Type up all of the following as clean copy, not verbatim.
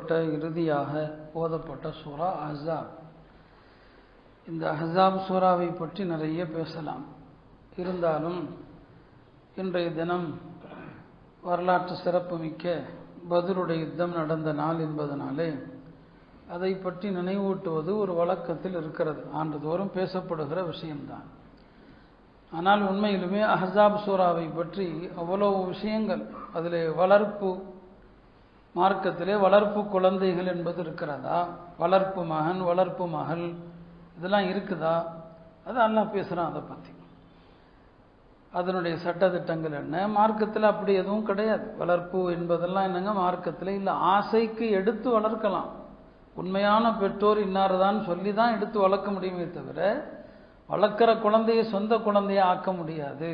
இறக்கப்பட்ட இறுதியாக ஓதப்பட்ட சூரா அஹ்ஸாப். இந்த அஹ்ஸாப் சூராவை பற்றி நிறைய பேசலாம். இருந்தாலும் இன்றைய தினம் வரலாற்று சிறப்புமிக்க பத்ருடைய யுத்தம் நடந்த நாள் என்பதனாலே அதை பற்றி நினைவூட்டுவது ஒரு வழக்கத்தில் இருக்கிறது. ஆண்டுதோறும் பேசப்படுகிற விஷயம்தான். ஆனால் உண்மையிலுமே அஹ்ஸாப் சூராவை பற்றி அவ்வளவு விஷயங்கள், அதில் வளர்ப்பு, மார்க்கத்திலே வளர்ப்பு குழந்தைகள் என்பது இருக்கிறதா, வளர்ப்பு மகன் வளர்ப்பு மகள் இதெல்லாம் இருக்குதா, அது அல்லாஹ் பேசுகிறான். அதை பற்றி அதனுடைய சட்டத்திட்டங்கள் என்ன, மார்க்கத்தில் அப்படி எதுவும் கிடையாது. வளர்ப்பு என்பதெல்லாம் என்னங்க மார்க்கத்தில் இல்லை. ஆசைக்கு எடுத்து வளர்க்கலாம். உண்மையான பெற்றோர் இன்னார்தான் சொல்லி தான் எடுத்து வளர்க்க முடியுமே தவிர வளர்க்குற குழந்தையை சொந்த குழந்தையை ஆக்க முடியாது.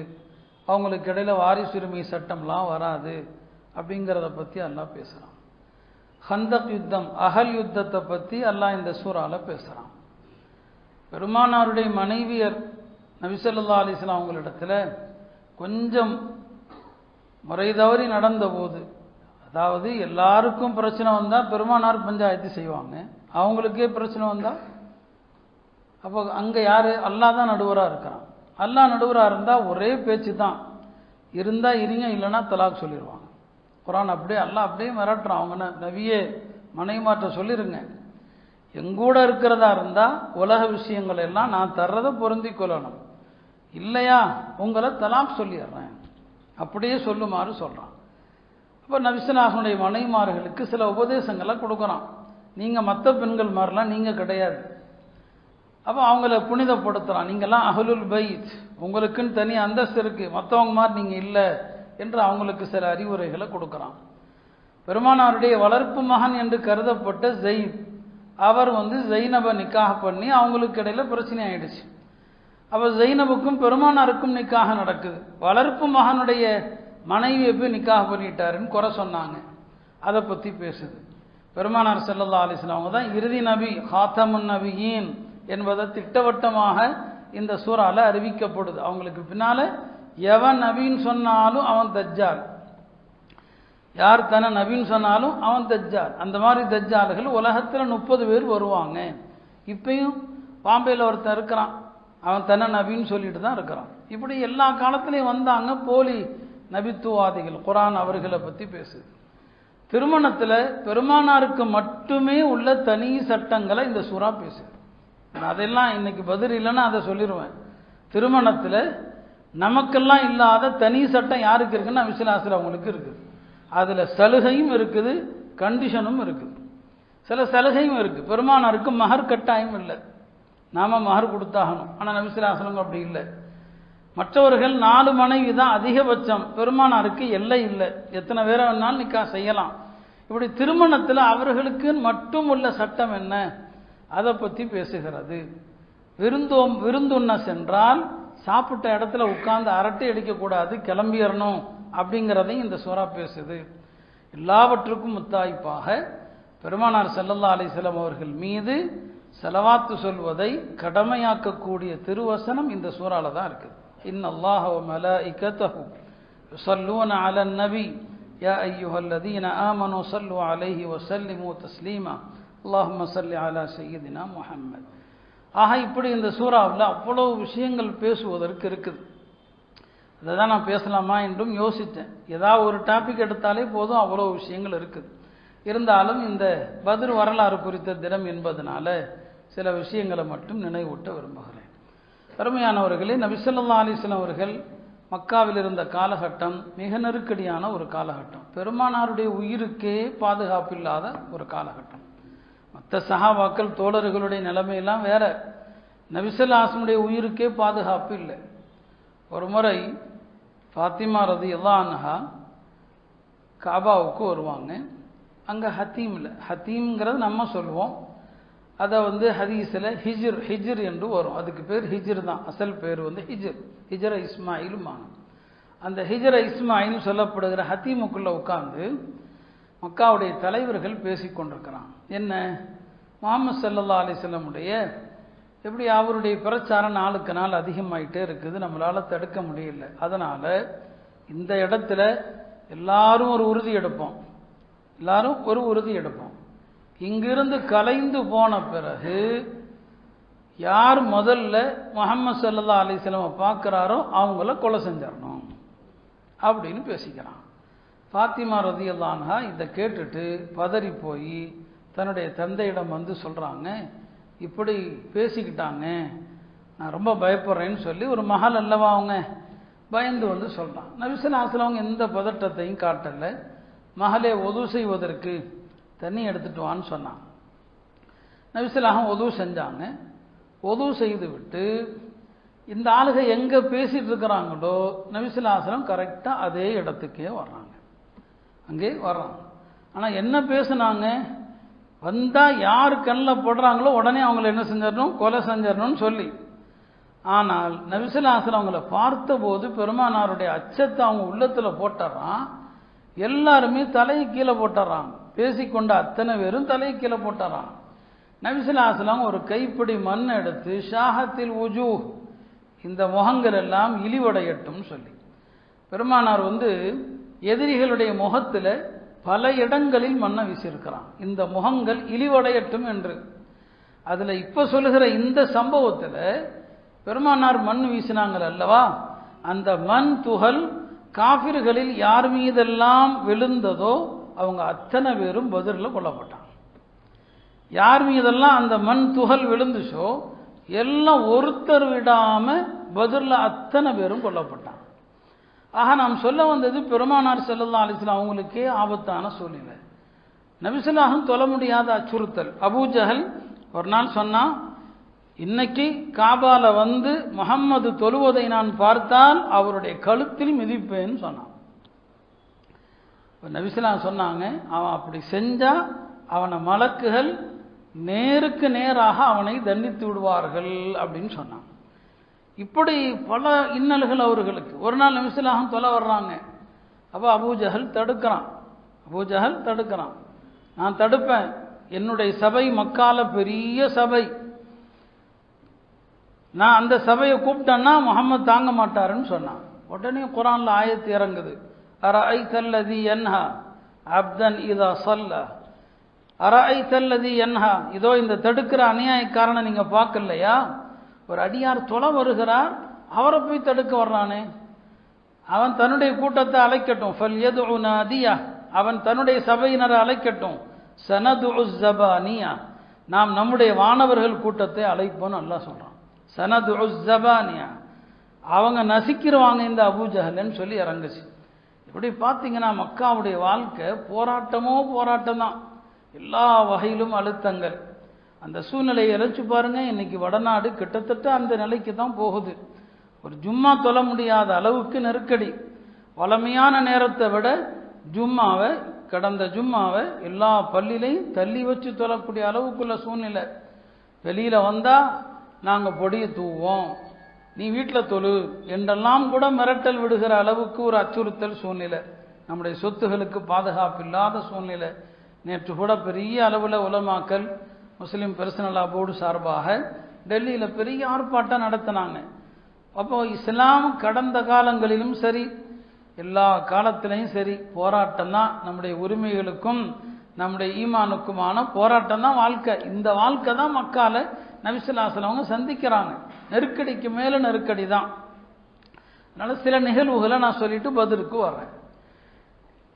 அவங்களுக்கு இடையில வாரிசுரிமை சட்டம்லாம் வராது. அப்படிங்கிறத பற்றி அல்லாஹ் பேசுகிறான். ஹந்தக் யுத்தம், அகல் யுத்தத்தை பற்றி அல்லாஹ் இந்த சூறால பேசுகிறான். பெருமானாருடைய மனைவியர் நபி ஸல்லல்லாஹு அலைஹி வஸல்லம் அவங்களிடத்துல கொஞ்சம் முறை தவறி நடந்த போது, அதாவது எல்லாருக்கும் பிரச்சனை வந்தால் பெருமானார் பஞ்சாயத்து செய்வாங்க, அவங்களுக்கே பிரச்சனை வந்தால் அப்போ அங்கே யார்? அல்லாஹ் தான் நடுவராக இருக்கிறான். அல்லாஹ் நடுவராக இருந்தால் ஒரே பேச்சு தான், இருந்தால் இருங்க, இல்லைன்னா தலாக் சொல்லிடுவாங்க. குரான் அப்படியே அல்லாஹ் அப்படியே மிரட்டுறான். அவங்க நபியே மனைமாற்ற சொல்லிடுங்க, எங்கூட இருக்கிறதா இருந்தால் உலக விஷயங்கள் எல்லாம் நான் தர்றதை பொருந்தி கொள்ளணும், இல்லையா உங்களை தலாக் சொல்லிடுறேன், அப்படியே சொல்லுமாறு சொல்கிறான். அப்போ நபிஸலாஹுடைய மனைமார்களுக்கு சில உபதேசங்களை கொடுக்குறான். நீங்கள் மற்ற பெண்கள் மாதிரிலாம் நீங்கள் கிடையாது. அப்போ அவங்கள புனிதப்படுத்துகிறான். நீங்கள்லாம் அஹ்லுல் பைத், உங்களுக்குன்னு தனி அந்தஸ்து இருக்குது, மற்றவங்க மாதிரி நீங்கள் இல்லை என்று அவங்களுக்கு சில அறிவுரைகளை கொடுக்குறான். பெருமானாருடைய வளர்ப்பு மகன் என்று கருதப்பட்ட ஜெயித், அவர் ஜெய்னபை நிக்காக பண்ணி அவங்களுக்கு இடையில பிரச்சனை ஆயிடுச்சு. அப்போ ஜெய்னபுக்கும் பெருமானாருக்கும் நிக்காக நடக்குது. வளர்ப்பு மகனுடைய மனைவியை போய் நிக்காக பண்ணிட்டாருன்னு குறை சொன்னாங்க. அதை பற்றி பேசுது. பெருமானார் ஸல்லல்லாஹு அலைஹி வஸல்லம் அவங்க தான் இறுதி நபி, ஹாத்தமுன் நபியீன் என்பதை திட்டவட்டமாக இந்த சூறால அறிவிக்கப்படுது. அவங்களுக்கு பின்னால எவன் நபின்னு சொன்னாலும் அவன் தஜ்ஜால், யார் தன்னை நபின்னு சொன்னாலும் அவன் தஜ்ஜால். அந்த மாதிரி தஜ்ஜால்கள் உலகத்தில் 30 பேர் வருவாங்க. இப்பயும் பாம்பேயில் ஒருத்தன் இருக்கிறான், அவன் தன்னை நபின்னு சொல்லிட்டு தான் இருக்கிறான். இப்படி எல்லா காலத்திலையும் வந்தாங்க போலி நபித்துவாதிகள். குரான் அவர்களை பற்றி பேசுது. திருமணத்தில் பெருமானாருக்கு மட்டுமே உள்ள தனி சட்டங்களை இந்த சூறா பேசுது. அதெல்லாம் இன்னைக்கு பதில் இல்லைன்னா அதை சொல்லிடுவேன். திருமணத்தில் நமக்கெல்லாம் இல்லாத தனி சட்டம் யாருக்கு இருக்குன்னா நபிஸலாஹு அவங்களுக்கு இருக்குது. அதில் சலுகையும் இருக்குது, கண்டிஷனும் இருக்குது. சில சலுகையும் இருக்குது. பெருமானாருக்கு மகர் கட்டாயம் இல்லை, நாம் மகர் கொடுத்தாகணும். ஆனால் நபிஸலாஹு அப்படி இல்லை. மற்றவர்கள் 4 மனைவி தான் அதிகபட்சம், பெருமானாருக்கு எல்லை இல்லை, எத்தனை பேரை வேணாலும் நிக்கா செய்யலாம். இப்படி திருமணத்தில் அவர்களுக்கு மட்டும் உள்ள சட்டம் என்ன, அதை பற்றி பேசுகிறது. விருந்துண்ண சென்றால் சாப்பிட்ட இடத்துல உட்கார்ந்து அரட்டை அடிக்கக்கூடாது, கிளம்பிடணும் அப்படிங்கிறதையும் இந்த சூறா பேசுது. எல்லாவற்றுக்கும் முத்தாய்ப்பாக பெருமானார் ஸல்லல்லாஹு அலைஹி வஸல்லம் அவர்கள் மீது ஸலவாத்து சொல்வதை கடமையாக்கக்கூடிய திருவசனம் இந்த சூறால தான் இருக்குது. இன்னல்லாஹ வ மலாயிகத்தஹு யுஸல்லூன அலன் நபி யா அய்யுஹல்லதீன ஆமனூ ஸல்லூ அலைஹி வ ஸல்லிமூ தஸ்லீமா அல்லாஹும்ம ஸல்லி அலா சய்யிதினா முஹம்மத். ஆக இப்படி இந்த சூறாவில் அவ்வளவு விஷயங்கள் பேசுவதற்கு இருக்குது. அதை தான் நான் பேசலாமா என்றும் யோசித்தேன். ஏதாவது ஒரு டாபிக் எடுத்தாலே போதும், அவ்வளோ விஷயங்கள் இருக்குது. இருந்தாலும் இந்த பத்ர் வரலாறு குறித்த தினம் என்பதனால சில விஷயங்களை மட்டும் நினைவூட்ட விரும்புகிறேன். அருமையானவர்களே, நபி ஸல்லல்லாஹு அலைஹி வஸல்லம் அவர்கள் மக்காவில் இருந்த காலகட்டம் மிக நெருக்கடியான ஒரு காலகட்டம். பெருமானாருடைய உயிருக்கே பாதுகாப்பில்லாத ஒரு காலகட்டம். மற்ற சஹாபாக்கள் தோழர்களுடைய நிலைமையெல்லாம் வேற. நபி ஸல்லல்லாஹு அலைஹி வஸல்லம் உயிருக்கே பாதுகாப்பு இல்லை. ஒரு முறை ஃபாத்திமா ரலியல்லாஹு அன்ஹா காபாவுக்கு வருவாங்க. அங்கே ஹத்தீம் இல்லை, ஹத்தீம்ங்கிறது நம்ம சொல்லுவோம், அதை ஹதீஸில் ஹிஜ்ர் என்று வரும். அதுக்கு பேர் ஹிஜ்ர் தான், அசல் பேர் ஹிஜ்ர இஸ்மாயிலுமான. அந்த ஹிஜ்ர இஸ்மாயில் சொல்லப்படுகிற ஹத்தீமுக்குள்ளே உட்கார்ந்து மக்காவுடைய தலைவர்கள் பேசிக்கொண்டிருக்கிறான். என்ன, முஹம்மது ஸல்லல்லாஹு அலைஹி வஸல்லமுடைய எப்படி அவருடைய பிரச்சாரம் நாளுக்கு நாள் அதிகமாயிட்டே இருக்குது, நம்மளால் தடுக்க முடியல. அதனால் இந்த இடத்துல எல்லாரும் ஒரு உறுதி எடுப்போம். இங்கிருந்து கலைந்து போன பிறகு யார் முதல்ல முஹம்மது ஸல்லல்லாஹு அலைஹி வஸல்லம் பார்க்குறாரோ அவங்கள கொலை செஞ்சிடணும் அப்படின்னு பேசிக்கிறான். ஃபாத்திமா ரலியல்லாஹு அன்ஹா இதை கேட்டுட்டு பதறி போய் தன்னுடைய தந்தையிடம் வந்து சொல்கிறாங்க, இப்படி பேசிக்கிட்டாங்க, நான் ரொம்ப பயப்படுறேன்னு சொல்லி ஒரு மகள் அல்லவா அவங்க பயந்து வந்து சொல்கிறான். நபி ஸல்லல்லாஹு அலைஹி வஸல்லம் அவங்க எந்த பதட்டத்தையும் காட்டலை. மகளே ஒது செய்வதற்கு தண்ணி எடுத்துட்டு வான்னு சொன்னான். நபி ஸல்லல்லாஹு அலைஹி வஸல்லம் ஒது செஞ்சாங்க. ஒது செய்து விட்டு இந்த ஆளுக எங்கே பேசிகிட்டு இருக்கிறாங்களோ நபி ஸல்லல்லாஹு அலைஹி வஸல்லம் கரெக்டாக அதே இடத்துக்கே வர்றாங்க, அங்கே வர்றாங்க. ஆனால் என்ன பேசுனாங்க, வந்தால் யார் கண்ணில் போடுறாங்களோ உடனே அவங்கள என்ன செஞ்சிடணும், கொலை செஞ்சிடணும்னு சொல்லி. ஆனால் நபி ஸல்லல்லாஹு அலைஹி வஸல்லம் அவங்கள பார்த்தபோது பெருமானாருடைய அச்சத்தை அவங்க உள்ளத்தில் போட்டுறான். எல்லாருமே தலையை கீழே போட்டுறாங்க, பேசிக்கொண்ட அத்தனை பேரும் தலையை கீழே போட்டுறான். நபி ஸல்லல்லாஹு அலைஹி வஸல்லம் ஒரு கைப்பிடி மண் எடுத்து ஷாஹத்தில் உஜூ, இந்த முகங்கள் எல்லாம் இழிவடையட்டும் சொல்லி பெருமானார் வந்து எதிரிகளுடைய முகத்தில் பல இடங்களில் மண்ணை வீசியிருக்கிறான், இந்த முகங்கள் இழிவடையட்டும் என்று. அதில் இப்போ சொல்லுகிற இந்த சம்பவத்தில் பெருமானார் மண் வீசினாங்கள் அல்லவா, அந்த மண் துகள் காஃபிர்களில் யார் மீதெல்லாம் விழுந்ததோ அவங்க அத்தனை பேரும் பத்ரில் கொல்லப்பட்டாங்க. யார் மீதெல்லாம் அந்த மண் துகள் விழுந்துச்சோ எல்லாம் ஒருத்தர் விடாம பத்ரில் அத்தனை பேரும் கொல்லப்பட்டாங்க. ஆக நாம் சொல்ல வந்தது பெருமானார் ஸல்லல்லாஹு அலைஹி வஸல்லம் அவங்களுக்கே ஆபத்தான சூழ்நிலை, நபி ஸல்லல்லாஹு அலைஹி வஸல்லம் தொழ முடியாத அச்சுறுத்தல். அபூ ஜஹல் ஒரு நாள் சொன்னா, இன்னைக்கு காபால வந்து முஹம்மது தொழுவதை நான் பார்த்தால் அவருடைய கழுத்தில் மிதிப்பேன்னு சொன்னான். நபி ஸல்லல்லாஹு அலைஹி வஸல்லம் சொன்னாங்க, அவன் அப்படி செஞ்சா அவனை மலக்குகள் நேருக்கு நேராக அவனை தண்டித்து விடுவார்கள் அப்படின்னு சொன்னான். இப்படி பல இன்னல்கள் அவர்களுக்கு. ஒரு நாள் நபி ஸல்லல்லாஹு அலைஹி வஸல்லம் தொலை வர்றாங்க. அப்போ அபூ ஜஹல் தடுக்கிறான். நான் தடுப்பேன், என்னுடைய சபை மக்கால பெரிய சபை, நான் அந்த சபையை கூப்பிட்டேன்னா முஹம்மது தாங்க மாட்டாருன்னு சொன்னான். உடனே குர்ஆன்ல ஆயத்து இறங்குது, அரஐதல்லதி யன்ஹா அப்தன் இதா ஸல்லா, அரஐதல்லதி யன்ஹா, இதோ இந்த தடுக்கிற அநியாயக்காரனை நீங்க பார்க்கலையா, ஒரு அடியார் தொலை வருகிறார், அவரை போய் தடுக்க வர்றானே, அவன் தன்னுடைய கூட்டத்தை அழைக்கட்டும், ஃபல்யதுஉ நாதியா, அவன் தன்னுடைய சபையினரை அழைக்கட்டும், சனதுஉ ஸபானியா, நாம் நம்முடைய வானவர்கள் கூட்டத்தை அழைப்போம்னு அல்லாஹ் சொல்றான். சனதுஉ ஸபானியா, அவங்க நசிக்கிறவாங்க இந்த அபூ ஜஹல்னு சொல்லி இறங்குச்சு. இப்படி பார்த்தீங்கன்னா மக்காவுடைய வாழ்க்கை போராட்டம் தான், எல்லா வகையிலும் அழுத்தங்கள். அந்த சூழ்நிலையை இறைச்சி பாருங்க, இன்னைக்கு வடநாடு கிட்டத்தட்ட அந்த நிலைக்கு தான் போகுது. ஒரு ஜும்மா தொழ முடியாத அளவுக்கு நெருக்கடி. வளமையான நேரத்தை விட கடந்த ஜும்மாவை எல்லா பள்ளியிலையும் தள்ளி வச்சு தொழக்கூடிய அளவுக்குள்ள சூழ்நிலை. வெளியில வந்தா நாங்கள் பொடியை தூவோம், நீ வீட்டில் தொழு என்றெல்லாம் கூட மிரட்டல் விடுகிற அளவுக்கு ஒரு அச்சுறுத்தல் சூழ்நிலை. நம்முடைய சொத்துகளுக்கு பாதுகாப்பு இல்லாத சூழ்நிலை. நேற்று கூட பெரிய அளவில் உலமாக்கல் முஸ்லீம் பர்சனல் போர்டு சார்பாக டெல்லியில் பெரிய ஆர்ப்பாட்டம் நடத்தினாங்க. அப்போ இஸ்லாம் கடந்த காலங்களிலும் சரி எல்லா காலத்திலையும் சரி போராட்டம் தான், நம்முடைய உரிமைகளுக்கும் நம்முடைய ஈமானுக்குமான போராட்டம் தான் வாழ்க்கை. இந்த வாழ்க்கை தான் மக்கால நபி ஸல்லல்லாஹு அலைஹி வஸல்லம் அவங்க சந்திக்கிறாங்க. நெருக்கடிக்கு மேலே நெருக்கடி தான். அதனால சில நிகழ்வுகளை நான் சொல்லிட்டு பத்ருக்கு வர்றேன்.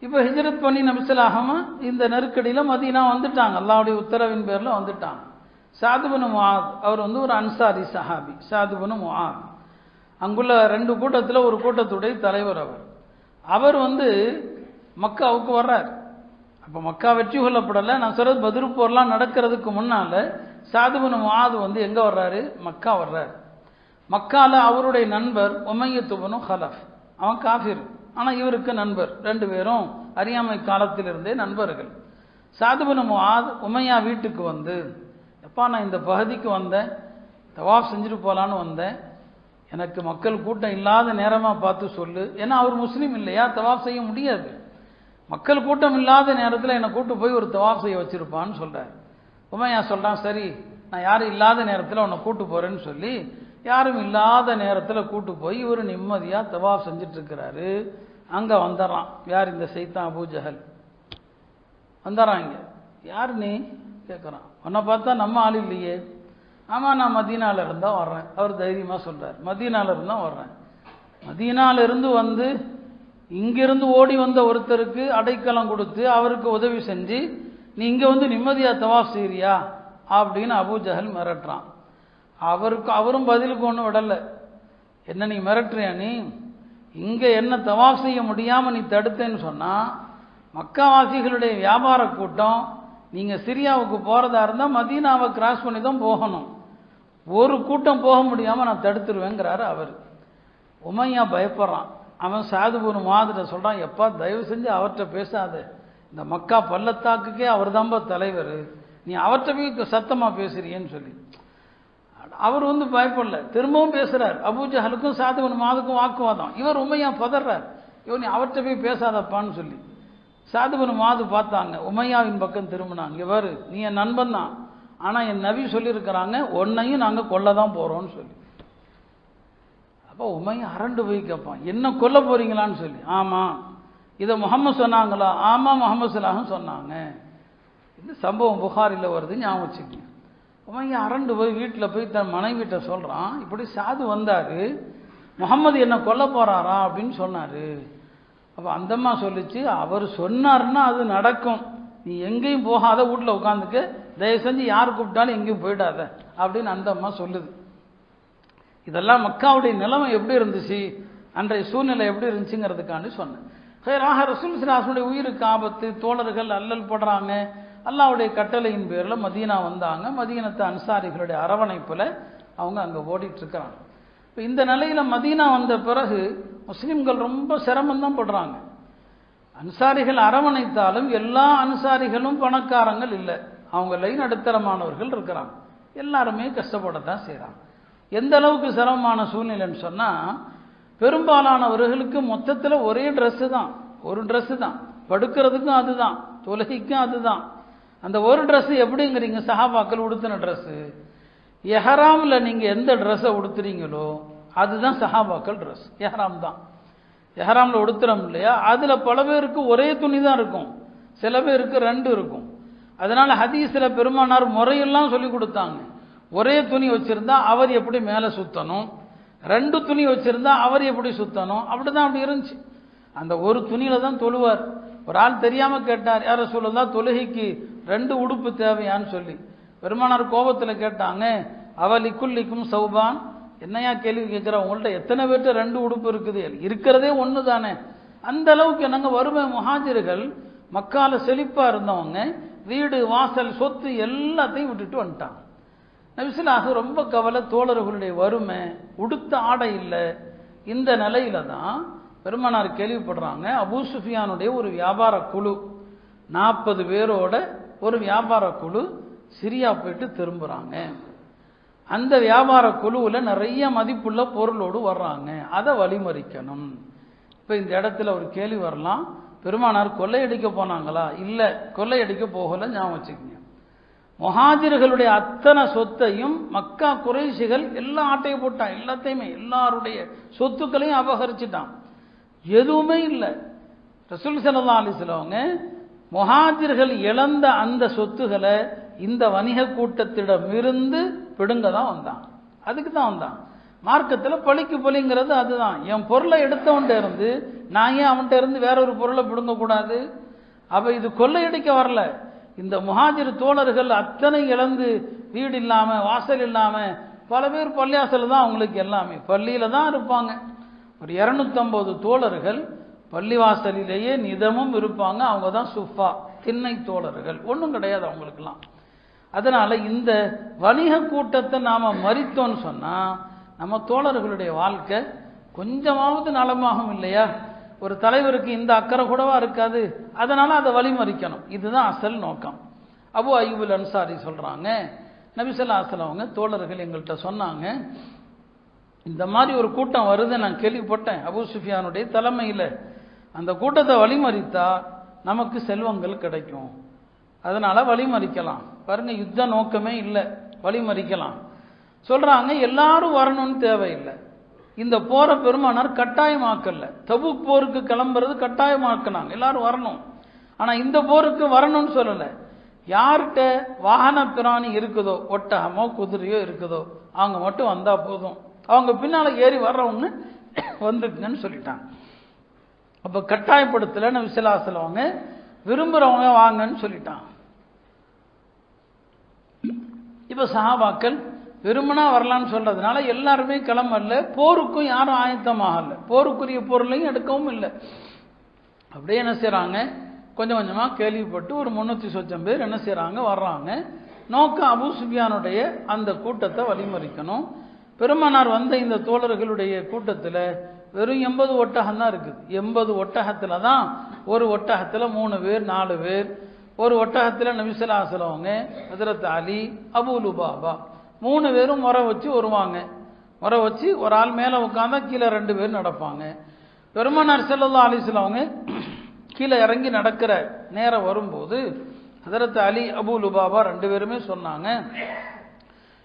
இப்போ ஹிஜ்ரத் பண்ணி நபி ஸல்லல்லாஹு அலைஹி வஸல்லம் இந்த நெருக்கடியில் மதீனா வந்துட்டாங்க, அல்லாஹ்வுடைய உத்தரவின் பேரில் வந்துட்டாங்க. சாத் இப்னு முஆத் அவர் வந்து ஒரு அன்சாரி சஹாபி. சாத் இப்னு முஆத் அங்குள்ள 2 கூட்டத்தில் ஒரு கூட்டத்துடைய தலைவர். அவர் வந்து மக்காவுக்கு வர்றார். அப்போ மக்கா வெற்றி கொள்ளப்படலை. நான் சொல்றது பத்ரு போர்லாம் நடக்கிறதுக்கு முன்னால சாத் இப்னு முஆத் வந்து எங்கே வர்றாரு, மக்கா வர்றார். மக்கால அவருடைய நண்பர் உமையத் இப்னு ஹலஃப், அவன் காஃபிர், ஆனால் இவருக்கு நண்பர். 2 பேரும் அறியாமை காலத்திலிருந்தே நண்பர்கள். சாத் இப்னு முஆத் உமையா வீட்டுக்கு வந்து, எப்பா நான் இந்த பகுதிக்கு வந்தேன், தவாஃப் செஞ்சுட்டு போகலான்னு வந்தேன், எனக்கு மக்கள் கூட்டம் இல்லாத நேரமாக பார்த்து சொல்லு. ஏன்னா அவர் முஸ்லீம் இல்லையா, தவாஃப் செய்ய முடியாது. மக்கள் கூட்டம் இல்லாத நேரத்தில் என்னை கூட்டு போய் ஒரு தவாஃப் செய்ய வச்சிருப்பான்னு சொல்கிறார். உமையா சொல்கிறான், சரி நான் யாரும் இல்லாத நேரத்தில் உன்னை கூட்டு போகிறேன்னு சொல்லி யாரும் இல்லாத நேரத்தில் கூட்டு போய் இவர் நிம்மதியாக தவாஃப் செஞ்சுட்டு இருக்கிறாரு. அங்கே வந்துடுறான். யார் இந்த சைத்தான் அபூ ஜஹல் வந்துடுறான். இங்கே யார் நீ, கேட்குறான். உன்னை பார்த்தா நம்ம ஆள் இல்லையே. ஆமாம், நான் மதீனால இருந்தால் வர்றேன். அவர் தைரியமாக சொல்கிறார், மதீனால இருந்தால் வர்றேன். மதீனாலிருந்து வந்து இங்கிருந்து ஓடி வந்த ஒருத்தருக்கு அடைக்கலம் கொடுத்து அவருக்கு உதவி செஞ்சு நீ இங்கே வந்து நிம்மதியாக தவாஃப் செய்கிறியா அப்படின்னு அபூ ஜஹல் மிரட்டுறான். அவரும் பதிலுக்கு ஒன்றும் விடலை. என்ன நீ மிரட்டுறியா, நீ இங்கே என்ன தவாஃப் செய்ய முடியாமல் நீ தடுத்தேன்னு சொன்னால் மக்காவாசிகளுடைய வியாபார கூட்டம் நீங்கள் சிரியாவுக்கு போகிறதா இருந்தால் மதீனாவை கிராஸ் பண்ணி தான் போகணும். ஒரு கூட்டம் போக முடியாமல் நான் தடுத்துருவேங்கிறாரு அவர். உமையா பயப்படுறான். அவன் சாது இப்னு முஆத்கிட்ட சொல்கிறான், எப்பா தயவு செஞ்சு அவர்கிட்ட பேசாத, இந்த மக்கா பள்ளத்தாக்குக்கே அவர் தான்ப்பா தலைவர், நீ அவர்கிட்ட போய் சத்தமாக பேசுறியேன்னு சொல்லி. அவர் வந்து பயப்படல, திரும்பவும் பேசுகிறார். அபூ ஜஹலுக்கும் சாது இப்னு முஆதுக்கும் வாக்குவாதம். இவர் உமையா பதறார், நீ அவர்கிட்ட போய் பேசாதப்பான்னு சொல்லி. சாது இப்னு முஆது பார்த்தாங்க, உமையாவின் பக்கம் திரும்பினாங்க. இவர் நீ என் நண்பன் தான், ஆனால் என் நபி சொல்லியிருக்கிறாங்க உன்னையும் நாங்கள் கொல்ல தான் போகிறோன்னு சொல்லி. அப்போ உமையா அரண்டு போய் கேட்பான், என்ன கொல்ல போறீங்களான்னு சொல்லி. ஆமாம், இதை முகமது சொன்னாங்களா? ஆமாம், முகமது ஸல்லல்லாஹு சொன்னாங்க. இந்த சம்பவம் புகாரில் வருது, ஞாபகம் வச்சுக்கோங்க. உமையா அரண்டு போய் வீட்டில் போய் தன் மனைவிட்ட சொல்கிறான், இப்படி சாது வந்தார், முகமது என்ன கொல்ல போகிறாரா அப்படின்னு சொன்னார். அப்போ அந்தம்மா சொல்லிச்சு, அவர் சொன்னார்னா அது நடக்கும், நீ எங்கேயும் போகாத, வீட்டில் உட்காந்துக்க, தயவு செஞ்சு யார் கூப்பிட்டாலும் எங்கேயும் போயிடாத அப்படின்னு அந்த அம்மா சொல்லுது. இதெல்லாம் மக்காவுடைய நிலைமை எப்படி இருந்துச்சு, அன்றைய சூழ்நிலை எப்படி இருந்துச்சுங்கிறதுக்காண்டி சொன்னேன். ராக ரசூல் ஸல்லல்லாஹு உயிருக்கு ஆபத்து, தோழர்கள் அல்லல் படுறாங்க. அல்லாஹ்வுடைய கட்டளையின் பேரில் மதீனா வந்தாங்க. மதீனத்து அன்சாரிகளுடைய அரவணைப்பில் அவங்க அங்கே ஓடிட்டு இருக்கிறாங்க. இப்போ இந்த நிலையில் மதீனா வந்த பிறகு முஸ்லீம்கள் ரொம்ப சிரமம்தான் படுறாங்க. அன்சாரிகள் அரவணைத்தாலும் எல்லா அன்சாரிகளும் பணக்காரங்கள் இல்லை, அவங்கள நடுத்தரமானவர்கள் இருக்கிறாங்க. எல்லாருமே கஷ்டப்படத்தான் செய்கிறாங்க. எந்த அளவுக்கு சிரமமான சூழ்நிலைன்னு சொன்னால், பெரும்பாலானவர்களுக்கு மொத்தத்தில் ஒரே ட்ரெஸ்ஸு தான், ஒரு ட்ரெஸ்ஸு தான், படுக்கிறதுக்கும் அதுதான், தொழுகைக்கும் அதுதான். அந்த ஒரு ட்ரெஸ்ஸு எப்படிங்கிறீங்க, சஹாபாக்கள் உடுத்தின ட்ரெஸ்ஸு. எஹராமில் நீங்கள் எந்த ட்ரெஸ்ஸை உடுத்துறீங்களோ அதுதான் சஹாபாக்கள் ட்ரெஸ், எஹராம் தான். எஹராமில் உடுத்துறோம் இல்லையா, அதில் பல பேருக்கு ஒரே துணி தான் இருக்கும், சில பேருக்கு ரெண்டு இருக்கும். அதனால் ஹதீஸில் பெருமானார் முறையெல்லாம் சொல்லி கொடுத்தாங்க. ஒரே துணி வச்சுருந்தா அவர் எப்படி மேலே சுற்றணும், ரெண்டு துணி வச்சுருந்தா அவர் எப்படி சுற்றணும், அப்படி தான் அப்படி இருந்துச்சு. அந்த ஒரு துணியில் தான் தொழுவார். ஒரு ஆள் தெரியாமல் கேட்டார், யார சொல்லலாம் தொழுகைக்கு ரெண்டு உடுப்பு தேவையான்னு சொல்லி. பெருமானார் கோபத்தில் கேட்டாங்க, அவலிக்குல்லிக்கும் சௌபான், என்னையா கேள்வி கேட்குற, உங்கள்கிட்ட எத்தனை பேர்கிட்ட ரெண்டு உடுப்பு இருக்குது, இருக்கிறதே ஒன்று தானே. அந்த அளவுக்கு என்னங்க வறுமை. முஹாஜிர்கள் மக்கால செழிப்பாக இருந்தவங்க வீடு வாசல் சொத்து எல்லாத்தையும் விட்டுட்டு வந்துட்டாங்க. நபிஸுல்லாஹு ரொம்ப கவலை, தோழர்களுடைய வறுமை, உடுத்த ஆடை இல்லை. இந்த நிலையில தான் பெருமானார் கேள்விப்படுறாங்க, அபூ சுஃபியானுடைய ஒரு வியாபார குழு 40 பேரோட ஒரு வியாபார குழு சிரியா போயிட்டு திரும்புகிறாங்க. அந்த வியாபார குழுவில் நிறைய மதிப்புள்ள பொருளோடு வர்றாங்க, அதை வழிமறிக்கணும். இப்போ இந்த இடத்துல ஒரு கேள்வி வரலாம், பெருமானார் கொள்ளையடிக்க போனாங்களா? இல்லை, கொள்ளையடிக்க போகலை, ஞாபகம் வச்சுக்கோங்க. முஹாஜிர்களுடைய அத்தனை சொத்தையும் மக்கா குறைஷிகள் எல்லா ஆட்டையை போட்டான், எல்லாத்தையுமே எல்லாருடைய சொத்துக்களையும் அபகரிச்சிட்டான், எதுவுமே இல்லை. ரசூல் ஸல்லல்லாஹு அலைஹி வஸல்லம் முஹாஜிர்கள் இழந்த அந்த சொத்துக்களை இந்த வணிக கூட்டத்திடமிருந்து பிடுங்க தான் வந்தான், அதுக்கு தான் வந்தான். மார்க்கத்தில் பழிக்கு பழிங்கிறது அதுதான். என் பொருளை எடுத்தவன்கிட்ட இருந்து நான் ஏன் அவன்கிட்ட இருந்து வேற ஒரு பொருளை பிடுங்கக்கூடாது? அப்போ இது கொள்ளையடிக்க வரல. இந்த முஹாஜிர் தோழர்கள் அத்தனை இழந்து வீடு இல்லாமல் வாசல் இல்லாமல் பல பேர் பள்ளியாசல் தான் அவங்களுக்கு எல்லாமே, பள்ளியில் தான் இருப்பாங்க. ஒரு 250 தோழர்கள் பள்ளிவாசலிலேயே நிதமும் இருப்பாங்க. அவங்க தான் சுஃபா, திண்ணை தோழர்கள், ஒன்றும் கிடையாது அவங்களுக்கெல்லாம். அதனால் இந்த வணிக கூட்டத்தை நாம் மறித்தோன்னு சொன்னால் நம்ம தோழர்களுடைய வாழ்க்கை கொஞ்சமாவது நலமாகும் இல்லையா? ஒரு தலைவருக்கு இந்த அக்கறை கூடவா இருக்காது. அதனால் அதை வழிமறிக்கணும், இதுதான் அசல் நோக்கம். அபூ அய்யூபுல் அன்சாரி சொல்கிறாங்க, நபி ஸல்லல்லாஹு அலைஹி வஸல்லம் அவங்க தோழர்கள் எங்கள்கிட்ட சொன்னாங்க, இந்த மாதிரி ஒரு கூட்டம் வருது நான் கேள்விப்பட்டேன் அபூ சுஃபியானுடைய தலைமையில், அந்த கூட்டத்தை வழிமறித்தா நமக்கு செல்வங்கள் கிடைக்கும், அதனால் வழிமறிக்கலாம். பாருங்கள், யுத்த நோக்கமே இல்லை, வழிமறிக்கலாம் சொல்கிறாங்க. எல்லாரும் வரணும்னு தேவையில்லை. இந்த போரை பெருமானார் கட்டாயமாக்கல. தபூக் போருக்கு கிளம்புறது கட்டாயமாக்கினாங்க, எல்லாரும் வரணும். ஆனால் இந்த போருக்கு வரணும்னு சொல்லலை. யார்கிட்ட வாகன பிராணி இருக்குதோ, ஒட்டகமோ குதிரையோ இருக்குதோ, அவங்க மட்டும் வந்தா போதும், அவங்க பின்னால ஏறி வர்றவங்க வந்துக்குங்கன்னு சொல்லிட்டாங்க. அப்ப கட்டாயப்படுத்தல நபி ஸல்லல்லாஹு அலைஹி வஸல்லம் அவங்க விரும்புறவங்க வாங்கன்னு சொல்லிட்டாங்க. இப்ப சஹாபாக்கள் விரும்பினா வரலான்னு சொல்றதுனால எல்லாருமே கிளம்பல, போருக்கும் யாரும் ஆயத்தமாகல, போருக்குரிய பொருளையும் எடுக்கவும் இல்லை. அப்படியே என்ன செய்யறாங்க, கொஞ்சம் கொஞ்சமா கேள்விப்பட்டு ஒரு 300 சொச்சம் பேர் என்ன செய்யறாங்க, வர்றாங்க. நோக்கம் அபூ சுஃபியானுடைய அந்த கூட்டத்தை வழிமறிக்கணும். பெருமானார் வந்த இந்த தோழர்களுடைய கூட்டத்தில் வெறும் 80 ஒட்டகம் தான் இருக்குது. 80 ஒட்டகத்துல தான், ஒரு ஒட்டகத்துல 3 பேர் 4 பேர், ஒரு ஒட்டகத்தில் நபி ஸல்லல்லாஹு அலைஹி வஸல்லம், ஹஜ்ரத் அலி, அபூ லுபாபா 3 பேரும் முறை வச்சு வருவாங்க. முறை வச்சு ஒரு ஆள் மேலே உட்காந்தா கீழே 2 பேர் நடப்பாங்க. பெருமானார் ஸல்லல்லாஹு அலைஹி வஸல்லம் கீழே இறங்கி நடக்கிற நேரம் வரும்போது ஹஜ்ரத் அலி, அபூ லுபாபா 2 பேருமே சொன்னாங்க,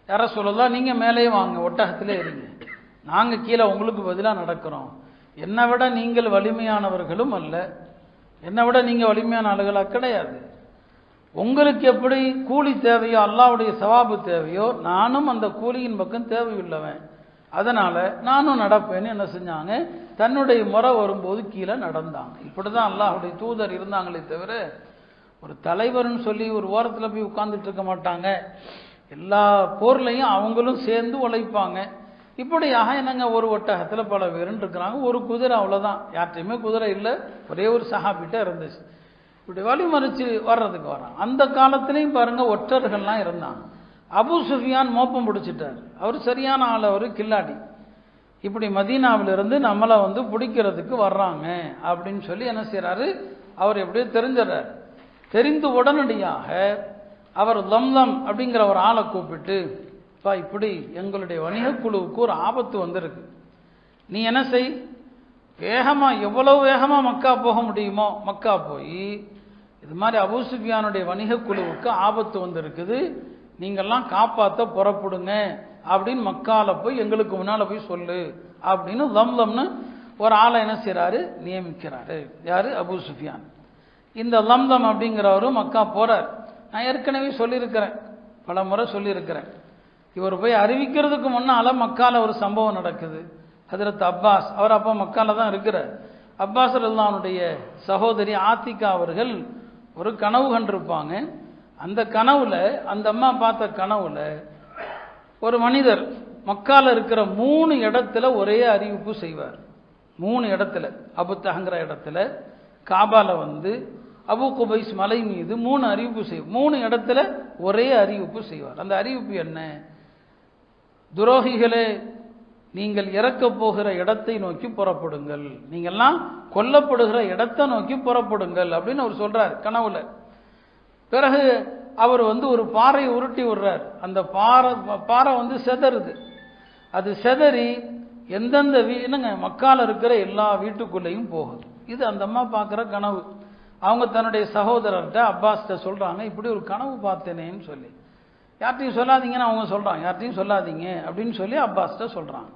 யார சொல்லலாம், நீங்க மேலேயே வாங்க, ஒட்டகத்திலே இருங்க, நாங்க கீழே உங்களுக்கு பதிலாக நடக்கிறோம். என்னை விட நீங்கள் வலிமையானவர்களும் அல்ல, என்னை விட நீங்க வலிமையான ஆளுகளாக கிடையாது. உங்களுக்கு எப்படி கூலி தேவையோ, அல்லாஹ்வுடைய சவாபு தேவையோ, நானும் அந்த கூலியின் பக்கம் தேவையுள்ளவன், அதனால நானும் நடப்பேன்னு என்ன செஞ்சாங்க, தன்னுடைய முறை வரும்போது கீழே நடந்தாங்க. இப்படிதான் அல்லாஹ்வுடைய தூதர் இருந்தாங்களே தவிர ஒரு தலைவர்னு சொல்லி ஒரு ஓரத்தில் போய் உட்கார்ந்துட்டு இருக்க மாட்டாங்க. எல்லா போர்லையும் அவங்களும் சேர்ந்து உழைப்பாங்க. இப்படியாக என்னங்க, ஒரு ஒட்டகத்தில் பல பேருன்னு இருக்கிறாங்க, ஒரு குதிரை அவ்வளோதான், யார்ட்டையுமே குதிரை இல்லை, ஒரே ஒரு சஹாபிட்ட இருந்துச்சு. இப்படி வழிமறிச்சு வர்றதுக்கு வரான். அந்த காலத்திலையும் பாருங்க ஒற்றர்கள்லாம் இருந்தாங்க. அபூ சுஃபியான் மோப்பம் பிடிச்சிட்டார், அவர் சரியான ஆள், அவர் கில்லாடி. இப்படி மதீனாவிலிருந்து நம்மளை வந்து பிடிக்கிறதுக்கு வர்றாங்க அப்படின்னு சொல்லி என்ன செய்யறாரு, அவர் எப்படியோ தெரிஞ்சிடறாரு. தெரிந்து உடனடியாக அவர் லம்லம் அப்படிங்கிற ஒரு ஆளை கூப்பிட்டு, இப்படி எங்களுடைய வணிக குழுவுக்கு ஒரு ஆபத்து வந்திருக்கு, நீ என்ன செய், வேகமா எவ்வளவு வேகமா மக்கா போக முடியுமோ மக்கா போய் இது மாதிரி அபூ சுஃபியானுடைய வணிக குழுவுக்கு ஆபத்து வந்திருக்குது, நீங்கள்லாம் காப்பாற்ற புறப்படுங்க அப்படின்னு மக்கால போய் எங்களுக்கு முன்னால போய் சொல்லு அப்படின்னு லம்லம்னு ஒரு ஆளை என்ன செய்யறாரு, நியமிக்கிறாரு. யாரு, அபூ சுஃபியான். இந்த லம்லம் அப்படிங்கிறவரும் மக்கா போறார். நான் ஏற்கனவே சொல்லியிருக்கிறேன், பல முறை சொல்லியிருக்கிறேன், இவர் போய் அறிவிக்கிறதுக்கு முன்னால மக்கால ஒரு சம்பவம் நடக்குது. ஹஜ்ரத் அப்பாஸ், அவர் அப்போ மக்கால தான் இருக்கிறார். அப்பாஸ் ரலியல்லாஹுடைய சகோதரி ஆத்திகா அவர்கள் ஒரு கனவு கண்டிருப்பாங்க. அந்த கனவுல, அந்த அம்மா பார்த்த கனவுல ஒரு மனிதர் மக்கால இருக்கிற 3 இடத்துல ஒரே அறிவிப்பு செய்வார். 3 இடத்துல, அபுத்தஹங்கிற இடத்துல, காபால வந்து அபு குபைஸ் மலை மீது 3 அறிவிப்பு செய்வார். 3 இடத்துல ஒரே அறிவிப்பு செய்வார். அந்த அறிவிப்பு என்ன, துரோகிகளே நீங்கள் இறக்க போகிற இடத்தை நோக்கி புறப்படுங்கள், நீங்கள்லாம் கொல்லப்படுகிற இடத்தை நோக்கி புறப்படுங்கள் அப்படின்னு அவர் சொல்றார் கனவுல. பிறகு அவர் வந்து ஒரு பாறையை உருட்டி விடுறார். அந்த பாறை வந்து செதறுது. அது செதறி எந்தெந்த என்னங்க மக்கால இருக்கிற எல்லா வீட்டுக்குள்ளேயும் போகுது. இது அந்த அம்மா பார்க்குற கனவு. அவங்க தன்னுடைய சகோதரர்கிட்ட அப்பாஸ்கிட்ட சொல்றாங்க, இப்படி ஒரு கனவு பார்த்தேனேன்னு சொல்லி. யார்ட்டையும் சொல்லாதீங்கன்னு அவங்க சொல்றாங்க, யார்ட்டையும் சொல்லாதீங்க அப்படின்னு சொல்லி அப்பாஸ்கிட்ட சொல்றாங்க.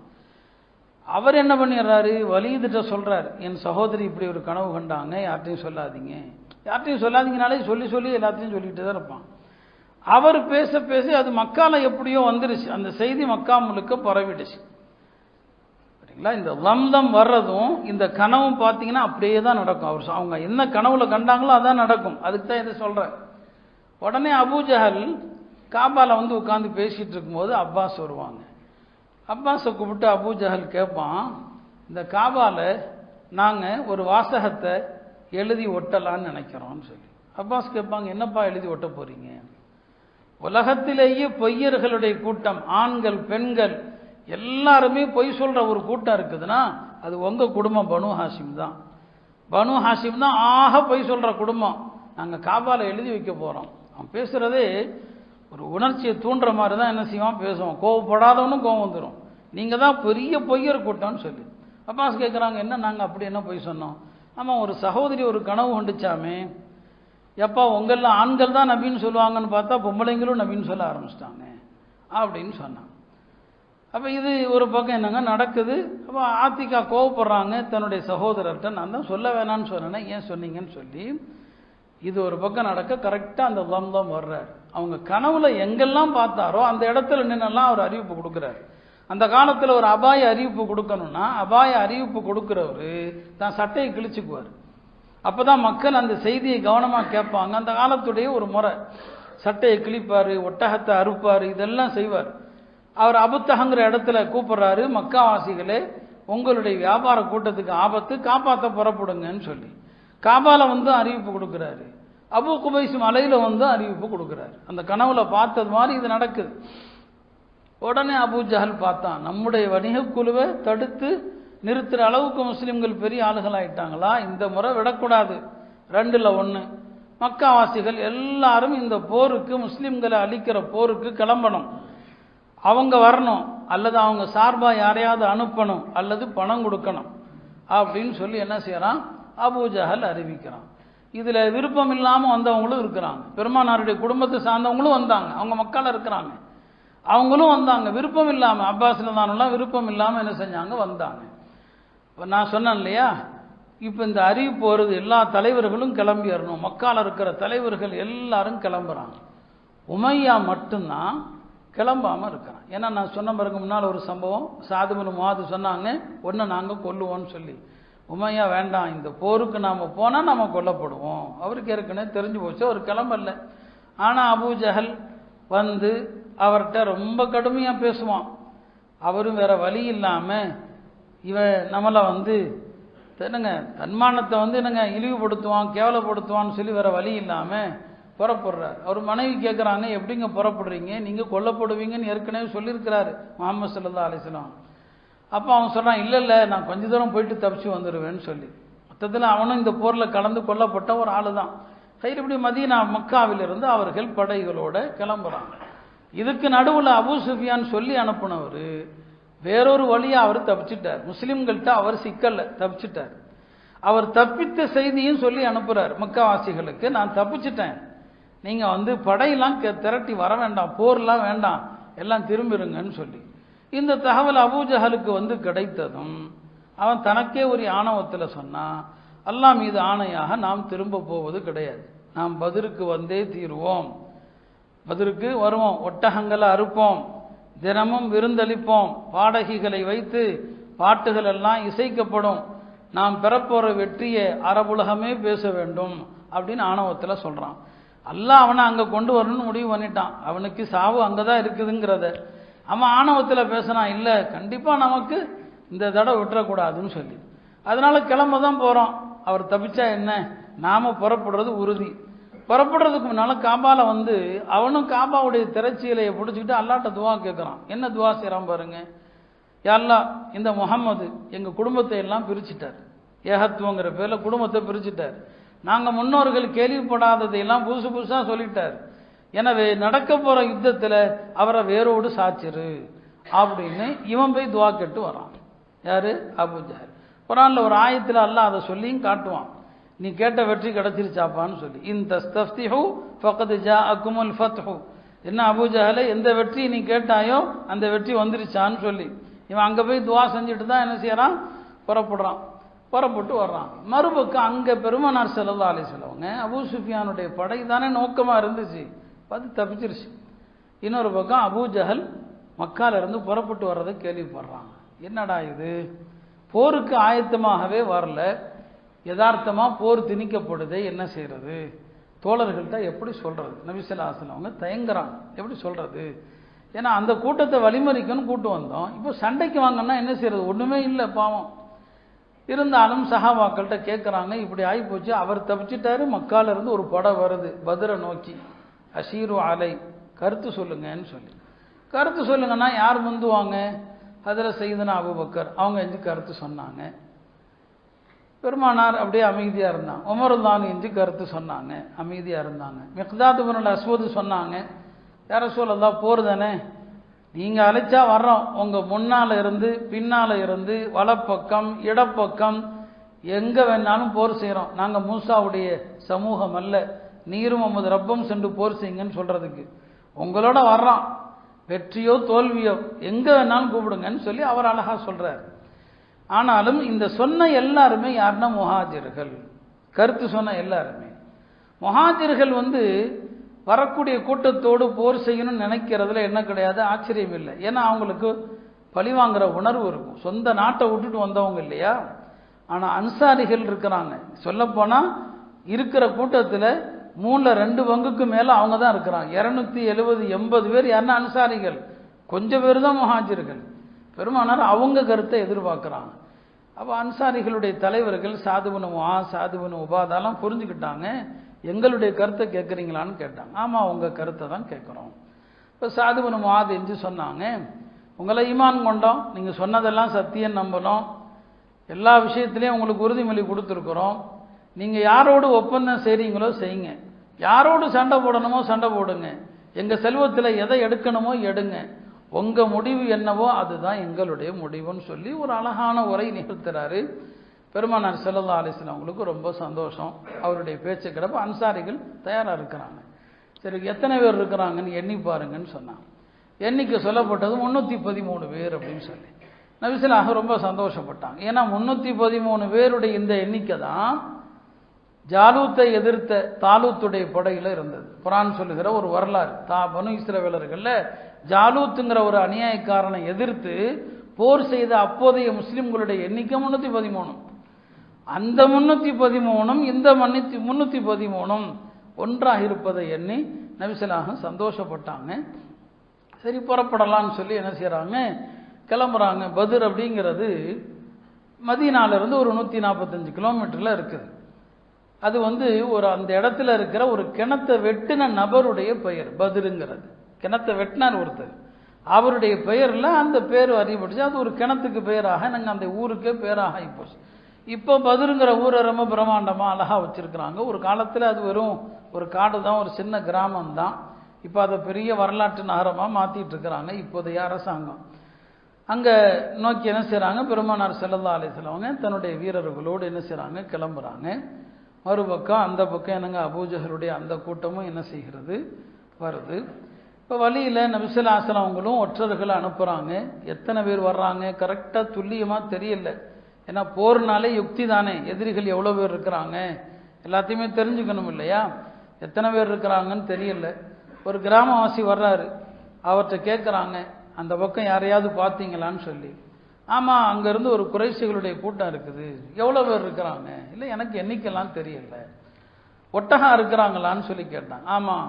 அவர் என்ன பண்ணிடுறாரு, வலீதுட்ட சொல்றாரு, என் சகோதரி இப்படி ஒரு கனவு கண்டாங்க, யார்ட்டையும் சொல்லாதீங்க. யார்ட்டையும் சொல்லாதீங்கனாலே சொல்லி சொல்லி எல்லாத்தையும் சொல்லிட்டு தான் இருப்பான். அவர் பேச பேச அது மக்கால எப்படியோ வந்துருச்சு, அந்த செய்தி மக்கா முழுக்க பரவிடுச்சு. சரிங்களா, இந்த லம்லம் வர்றதும் இந்த கனவும் பார்த்தீங்கன்னா அப்படியே தான் நடக்கும். அவங்க என்ன கனவுல கண்டாங்களோ அதான் நடக்கும். அதுக்கு தான் இதை சொல்றேன். உடனே அபூ ஜஹல் காபால வந்து உட்காந்து பேசிட்டு இருக்கும்போது அப்பாஸ் வருவாங்க. அப்பாஸை கூப்பிட்டு அபூ ஜஹல் கேட்பான், இந்த காபால நாங்கள் ஒரு வாசகத்தை எழுதி ஒட்டலான்னு நினைக்கிறோம்னு சொல்லி. அப்பாஸ் கேட்பாங்க, என்னப்பா எழுதி ஒட்ட போறீங்க? உலகத்திலேயே பொய்யர்களுடைய கூட்டம், ஆண்கள் பெண்கள் எல்லாருமே பொய் சொல்ற ஒரு கூட்டம் இருக்குதுன்னா அது உங்க குடும்பம் பனு ஹாஷிம் தான். பனு ஹாஷிம் தான் ஆக பொய் சொல்ற குடும்பம். நாங்கள் காபால எழுதி வைக்க போறோம். அவன் பேசுறதே ஒரு உணர்ச்சியை தூண்டுற மாதிரி தான் என்ன செய்வான், பேசுவான். கோவப்படாதவனும் கோவம் வந்துடும். நீங்க தான் பெரிய பொய்யர் கூட்டம்னு சொல்லி. அப்பாஸ் கேட்குறாங்க, என்ன நாங்கள் அப்படி என்ன பொய் சொன்னோம்? ஆமாம், ஒரு சகோதரி ஒரு கனவு கண்டுச்சாமே, எப்பா உங்களெலாம் ஆண்கள் தான் நபின்னு சொல்லுவாங்கன்னு பார்த்தா பொம்பளைங்களும் நபின்னு சொல்ல ஆரம்பிச்சிட்டாங்க அப்படின்னு சொன்னான். அப்போ இது ஒரு பக்கம் என்னங்க நடக்குது. அப்போ ஆத்திகா கோவப்படுறாங்க தன்னுடைய சகோதரர்கிட்ட, நான் தான் சொல்ல வேணான்னு சொன்னேன், ஏன் சொன்னீங்கன்னு சொல்லி. இது ஒரு பக்கம் நடக்க கரெக்டாக அந்த தம்தம் வர்றார். அவங்க கனவுல எங்கெல்லாம் பார்த்தாரோ அந்த இடத்துல நின்னெல்லாம் அவர் அறிவிப்பு கொடுக்குறாரு. அந்த காலத்தில் ஒரு அபாய அறிவிப்பு கொடுக்கணும்னா அபாய அறிவிப்பு கொடுக்குறவர் தான் சட்டையை கிழிச்சுக்குவார். அப்போதான் மக்கள் அந்த செய்தியை கவனமாக கேட்பாங்க. அந்த காலத்துடைய ஒரு முறை, சட்டையை கிழிப்பார், ஒட்டகத்தை அறுப்பார், இதெல்லாம் செய்வார். அவர் அபுத்தகங்கிற இடத்துல கூப்பிடுறாரு, மக்காவாசிகளே உங்களுடைய வியாபார கூட்டத்துக்கு ஆபத்து, காப்பாற்ற புறப்படுங்கன்னு சொல்லி காபால வந்து அறிவிப்பு கொடுக்குறாரு. அபு குபைஸ் மலையில வந்து அறிவிப்பு கொடுக்குறாரு. அந்த கனவுல பார்த்தது மாதிரி இது நடக்குது. உடனே அபூ ஜஹல் பார்த்தான், நம்முடைய வணிக குழுவை தடுத்து நிறுத்துற அளவுக்கு முஸ்லிம்கள் பெரிய ஆளுகள் ஆயிட்டாங்களா, இந்த முறை விடக்கூடாது. 2ல் 1 மக்காவாசிகள் எல்லாரும் இந்த போருக்கு, முஸ்லிம்களை அழிக்கிற போருக்கு கிளம்பணும். அவங்க வரணும், அல்லது அவங்க சார்பாக யாரையாவது அனுப்பணும், அல்லது பணம் கொடுக்கணும் அப்படின்னு சொல்லி என்ன செய்யறான், அபூ ஜஹல் அறிவிக்கிறான். இதுல விருப்பம் இல்லாமல் வந்தவங்களும் இருக்கிறாங்க. பெருமானாருடைய குடும்பத்தை சார்ந்தவங்களும் வந்தாங்க, அவங்க மக்கள் இருக்கிறாங்க, அவங்களும் வந்தாங்க. விருப்பம் இல்லாமல் அப்பாஸ்ல தானெல்லாம் விருப்பம் இல்லாமல் என்ன செஞ்சாங்க, வந்தாங்க. இப்போ நான் சொன்னேன் இல்லையா, இப்போ இந்த அறிவிப்பு வருது, எல்லா தலைவர்களும் கிளம்பி வரணும். மக்கால இருக்கிற தலைவர்கள் எல்லாரும் கிளம்புறாங்க. உமையா மட்டும்தான் கிளம்பாமல் இருக்கிறான். ஏன்னா நான் சொன்ன பிறகு முன்னால் ஒரு சம்பவம், சாது பின் முஆது சொன்னாங்க, ஒன்று நாங்கள் கொல்லுவோம்னு சொல்லி. உமையா வேண்டாம், இந்த போருக்கு நாம் போனால் நம்ம கொல்லப்படுவோம், அவருக்கு ஏற்கனவே தெரிஞ்சு போச்சு, அவர் கிளம்பல. ஆனால் அபூ ஜஹல் வந்து அவர்கிட்ட ரொம்ப கடுமையாக பேசுவான். அவரும் வேற வழி இல்லாமல் இவன் நம்மளை வந்து என்னங்க தன்மானத்தை வந்து என்னங்க இழிவுபடுத்துவான், கேவலப்படுத்துவான்னு சொல்லி வேற வழி இல்லாமல் புறப்படுறார். அவர் மனைவி கேட்குறாங்க, எப்படிங்க புறப்படுறீங்க, நீங்கள் கொல்லப்படுவீங்கன்னு ஏற்கனவே சொல்லியிருக்கிறாரு முஹம்மது ஸல்லல்லாஹு அலைஹி வஸல்லம். அப்போ அவன் சொல்கிறான், இல்லை இல்லை நான் கொஞ்ச தூரம் போயிட்டு தப்பிச்சு வந்துடுவேன்னு சொல்லி. மொத்தத்தில் அவனும் இந்த போரில் கலந்து கொல்லப்பட்ட ஒரு ஆள் தான். இப்படி மதீனா மக்காவிலிருந்து அவர்கள் படைகளோட கிளம்புறாங்க. இதுக்கு நடுவில் அபூ சுஃபியான் சொல்லி அனுப்புனவர் வேறொரு வழியாக அவர் தப்பிச்சிட்டார். முஸ்லிம்கள்கிட்ட அவர் சிக்கல்ல தப்பிச்சிட்டார். அவர் தப்பித்த செய்தியும் சொல்லி அனுப்புகிறார் மக்காவாசிகளுக்கு, நான் தப்பிச்சிட்டேன், நீங்கள் வந்து படையெல்லாம் திரட்டி வர வேண்டாம், போர்லாம் வேண்டாம், எல்லாம் திரும்பிடுங்கன்னு சொல்லி. இந்த தகவல் அபூ ஜஹலுக்கு வந்து கிடைத்ததும் அவன் தனக்கே ஒரு ஆணவத்தில் சொன்னான், அல்லாஹ் மீது ஆணையாக நாம் திரும்ப போவது கிடையாது, நாம் பத்ருக்கு வந்தே தீருவோம், பத்ருக்கு வருவோம், ஒட்டகங்களை அறுப்போம், தினமும் விருந்தளிப்போம், பாடகிகளை வைத்து பாட்டுகள் எல்லாம் இசைக்கப்படும், நாம் பெறப்போற வெற்றியை அரபுலகமே பேச வேண்டும் அப்படின்னு ஆணவத்தில் சொல்கிறான். அல்லாஹ் அவனை அங்கே கொண்டு வரணும்னு முடிவு பண்ணிட்டான். அவனுக்கு சாவு அங்கே தான் இருக்குதுங்கிறத அவன் ஆணவத்தில் பேசினான். இல்லை, கண்டிப்பாக நமக்கு இந்த தடவை விட்டுறக்கூடாதுன்னு சொல்லி. அதனால கிளம்ப தான் போகிறோம். அவர் தப்பிச்சா என்ன, நாம புறப்படுறது உறுதி. புறப்படுறதுக்கு முன்னால் காபால வந்து அவனும் காபாவுடைய திரைச்சீலையை பிடிச்சிக்கிட்டு அல்லாட்ட துவா கேட்குறான். என்ன துவா செய்கிறான் பாருங்க, யா அல்லாஹ் இந்த முஹம்மது எங்கள் குடும்பத்தை எல்லாம் பிரிச்சுட்டார், ஏகத்துவங்கிற பேரில் குடும்பத்தை பிரிச்சுட்டார், நாங்கள் முன்னோர்கள் கேள்விப்படாததையெல்லாம் புதுசு புதுசாக சொல்லிட்டார், எனவே நடக்க போகிற யுத்தத்தில் அவரை வேரோடு சாச்சிரு அப்படின்னு இவன் போய் துவா கேட்டு வரான். யாரு, அபூ ஜஹல். குர்ஆனில் ஒரு ஆயத்தில் அல்லாஹ் அதை சொல்லியும் காட்டுவான், நீ கேட்ட வெற்றி கிடைச்சிருச்சாப்பான்னு சொல்லி. இன் தஸ்தஃப்திஹு ஃபகத் ஜாஅக்குமுல் ஃபத்ஹு, என்ன அபூ ஜஹலே எந்த வெற்றி நீ கேட்டாயோ அந்த வெற்றி வந்துருச்சான்னு சொல்லி இவன் அங்கே போய் துவா செஞ்சுட்டு தான் என்ன செய்யறான், புறப்படுறான். புறப்பட்டு வர்றான். மறுபக்கம் அங்கே பெருமானார் ஸல்லல்லாஹு அலைஹி வஸல்லம் அபூ சுஃபியானுடைய படை தானே நோக்கமாக இருந்துச்சு, அது தப்பிச்சிருச்சு. இன்னொரு பக்கம் அபூ ஜஹல் மக்கால இருந்து புறப்பட்டு வர்றதை கேள்விப்படுறாங்க. என்னடா இது, போருக்கு ஆயத்தமாகவே வரல, யதார்த்தமாக போர் திணிக்கப்படுது, என்ன செய்யறது, தோழர்கள்ட்ட எப்படி சொல்றது, நபி ஸல்லல்லாஹு அலைஹி வஸல்லம் அவங்க தயங்குறாங்க, எப்படி சொல்றது, ஏன்னா அந்த கூட்டத்தை வழிமறிக்கணும்னு கூட்டு வந்தோம், இப்போ சண்டைக்கு வாங்கன்னா என்ன செய்யறது, ஒன்றுமே இல்லை பாவம். இருந்தாலும் சஹாபாக்கள்கிட்ட கேட்குறாங்க, இப்படி ஆகிப்போச்சு, அவர் தப்பிச்சிட்டாரு, மக்கால இருந்து ஒரு படம் வருது பத்ரை நோக்கி, அஷீரு அலை, கருத்து சொல்லுங்கன்னு சொல்லி. கருத்து சொல்லுங்கன்னா யார் முந்துவாங்க, ஹஜ்ரத் சையதுனா அபூபக்கர் அவங்க எஞ்சி கருத்து சொன்னாங்க. பெருமானார் அப்படியே அமைதியாக இருந்தாங்க. உமருல்லான் எஞ்சி கருத்து சொன்னாங்க, அமைதியாக இருந்தாங்க. மிக்தாத் இப்னுல் அஸ்வத் சொன்னாங்க, யா ரசூலல்லாஹ் போர் தானே, நீங்கள் அழைச்சா வர்றோம், உங்கள் முன்னால் இருந்து பின்னால் இருந்து வலப்பக்கம் இடப்பக்கம் எங்கே வேணாலும் போர் செய்கிறோம், நாங்கள் மூசாவுடைய சமூகம் அல்ல, நீரும் உமது ரப்பம் சென்று போர் செய்யுங்கன்னு சொல்கிறதுக்கு உங்களோட வர்றோம், வெற்றியோ தோல்வியோ எங்கே வேணாலும் கூப்பிடுங்கன்னு சொல்லி அவர் அழகாக சொல்கிறார். ஆனாலும் இந்த சொன்ன எல்லாருமே யாருன்னா முஹாஜிர்கள், கருத்து சொன்ன எல்லாருமே. முஹாஜிர்கள் வரக்கூடிய கூட்டத்தோடு போர் செய்யணும்னு நினைக்கிறதுல என்ன கிடையாது, ஆச்சரியம் இல்லை. ஏன்னா அவங்களுக்கு பழிவாங்கிற உணர்வு இருக்கும். சொந்த நாட்டை விட்டுட்டு வந்தவங்க இல்லையா. ஆனால் அன்சாரிகள் இருக்கிறாங்க. சொல்லப்போனால் இருக்கிற கூட்டத்தில் 3/2 பங்குக்கு மேலே அவங்க தான் இருக்கிறாங்க. 270-80 பேர் யாருன்னா அன்சாரிகள், கொஞ்சம் பேர் தான் முஹாஜிர்கள். பெருமானார் அவங்க கருத்தை எதிர்பார்க்குறாங்க. அப்போ அன்சாரிகளுடைய தலைவர்கள் சாதுபனு முஆஸ், சாதுபனு உபாதாலாம் புரிஞ்சுக்கிட்டாங்க. எங்களுடைய கருத்தை கேட்குறீங்களான்னு கேட்டாங்க. ஆமாம், உங்கள் கருத்தை தான் கேட்குறோம். இப்போ சாதுபனு முஆஸ் என்று சொன்னாங்க, உங்களை ஈமான் கொண்டோம், நீங்கள் சொன்னதெல்லாம் சத்தியம் நம்பணும், எல்லா விஷயத்துலேயும் உங்களுக்கு உறுதிமொழி கொடுத்துருக்குறோம். நீங்கள் யாரோடு ஒப்பந்தம் செய்கிறீங்களோ செய்யுங்க, யாரோடு சண்டை போடணுமோ சண்டை போடுங்க, எங்கள் செல்வத்தில் எதை எடுக்கணுமோ எடுங்க, உங்கள் முடிவு என்னவோ அதுதான் எங்களுடைய முடிவுன்னு சொல்லி ஒரு அழகான உரை நிகழ்த்துறாரு. பெருமானார் ஸல்லல்லாஹு அலைஹி வஸல்லம் அவங்களுக்கு ரொம்ப சந்தோஷம். அவருடைய பேச்சு கிடப்ப அன்சாரிகள் தயாராக இருக்கிறாங்க. சரி, எத்தனை பேர் இருக்கிறாங்கன்னு எண்ணி பாருங்கன்னு சொன்னாங்க. எண்ணிக்கை சொல்லப்பட்டது 313 பேர் அப்படின்னு சொல்லி நபிஸல்லாஹு ரொம்ப சந்தோஷப்பட்டாங்க. ஏன்னா 313 பேருடைய இந்த எண்ணிக்கை தான் ஜாலூத்தை எதிர்த்த தாலூத்துடைய படையில் இருந்தது. குர்ஆன் சொல்லுகிற ஒரு வரலாறு. பனு இஸ்ரவேலர்களில் ஜாலூத்துங்கிற ஒரு அநியாயக்காரனை எதிர்த்து போர் செய்த அப்போதைய முஸ்லிம்களுடைய எண்ணிக்கை 313. அந்த 313 இந்த 313 ஒன்றாக இருப்பதை எண்ணி நபிஸல்லாஹு சந்தோஷப்பட்டாங்க. சரி, புறப்படலாம்னு சொல்லி என்ன செய்கிறாங்க, கிளம்புறாங்க. பத்ர் அப்படிங்கிறது மதீனாவிலிருந்து ஒரு 145 கிலோமீட்டரில் இருக்குது. அது ஒரு அந்த இடத்துல இருக்கிற ஒரு கிணத்தை வெட்டின நபருடைய பெயர் பத்ருங்கிறது. கிணத்தை வெட்டினார் ஒருத்தர், அவருடைய பெயரில் அந்த பேர் அறியப்பட்டுச்சு. அது ஒரு கிணத்துக்கு பெயராக நாங்கள் அந்த ஊருக்கே பேராக ஆகிப்போச்சு. இப்போ பத்ருங்கிற ஊரை ரொம்ப பிரம்மாண்டமாக அழகாக வச்சுருக்கிறாங்க. ஒரு காலத்தில் அது வெறும் ஒரு காடு தான், ஒரு சின்ன கிராமம் தான். இப்போ அதை பெரிய வரலாற்று நகரமாக மாற்றிட்டு இருக்கிறாங்க இப்போதைய அரசாங்கம். அங்கே நோக்கி என்ன செய்கிறாங்க, பெருமானார் ஸல்லல்லாஹு அலைஹி வஸல்லம் தன்னுடைய வீரர்களோடு என்ன செய்கிறாங்க, கிளம்புறாங்க. மறுபக்கம் அந்த பக்கம் என்னங்க அபூஜஹலுடைய அந்த கூட்டமும் என்ன செய்கிறது, வருது. இப்போ வழியில் நபிஸல்லல்லாஹு அலைஹி வஸல்லம் அவங்களும் ஒற்றர்களை அனுப்புகிறாங்க. எத்தனை பேர் வர்றாங்க கரெக்டாக துல்லியமாக தெரியல. ஏன்னா போர்னாலே யுக்தி தானே, எதிரிகள் எவ்வளோ பேர் இருக்கிறாங்க எல்லாத்தையுமே தெரிஞ்சுக்கணும் இல்லையா. எத்தனை பேர் இருக்கிறாங்கன்னு தெரியல. ஒரு கிராமவாசி வர்றாரு, அவர்கிட்ட கேட்குறாங்க, அந்த பக்கம் யாரையாவது பார்த்தீங்களான்னு சொல்லி. ஆமாம், அங்கேருந்து ஒரு குறைஷிகளுடைய கூட்டம் இருக்குது. எவ்வளோ பேர் இருக்கிறாங்க? இல்லை, எனக்கு எண்ணிக்கைலாம் தெரியல. ஒட்டகம் இருக்கிறாங்களான்னு சொல்லி கேட்டாங்க. ஆமாம்,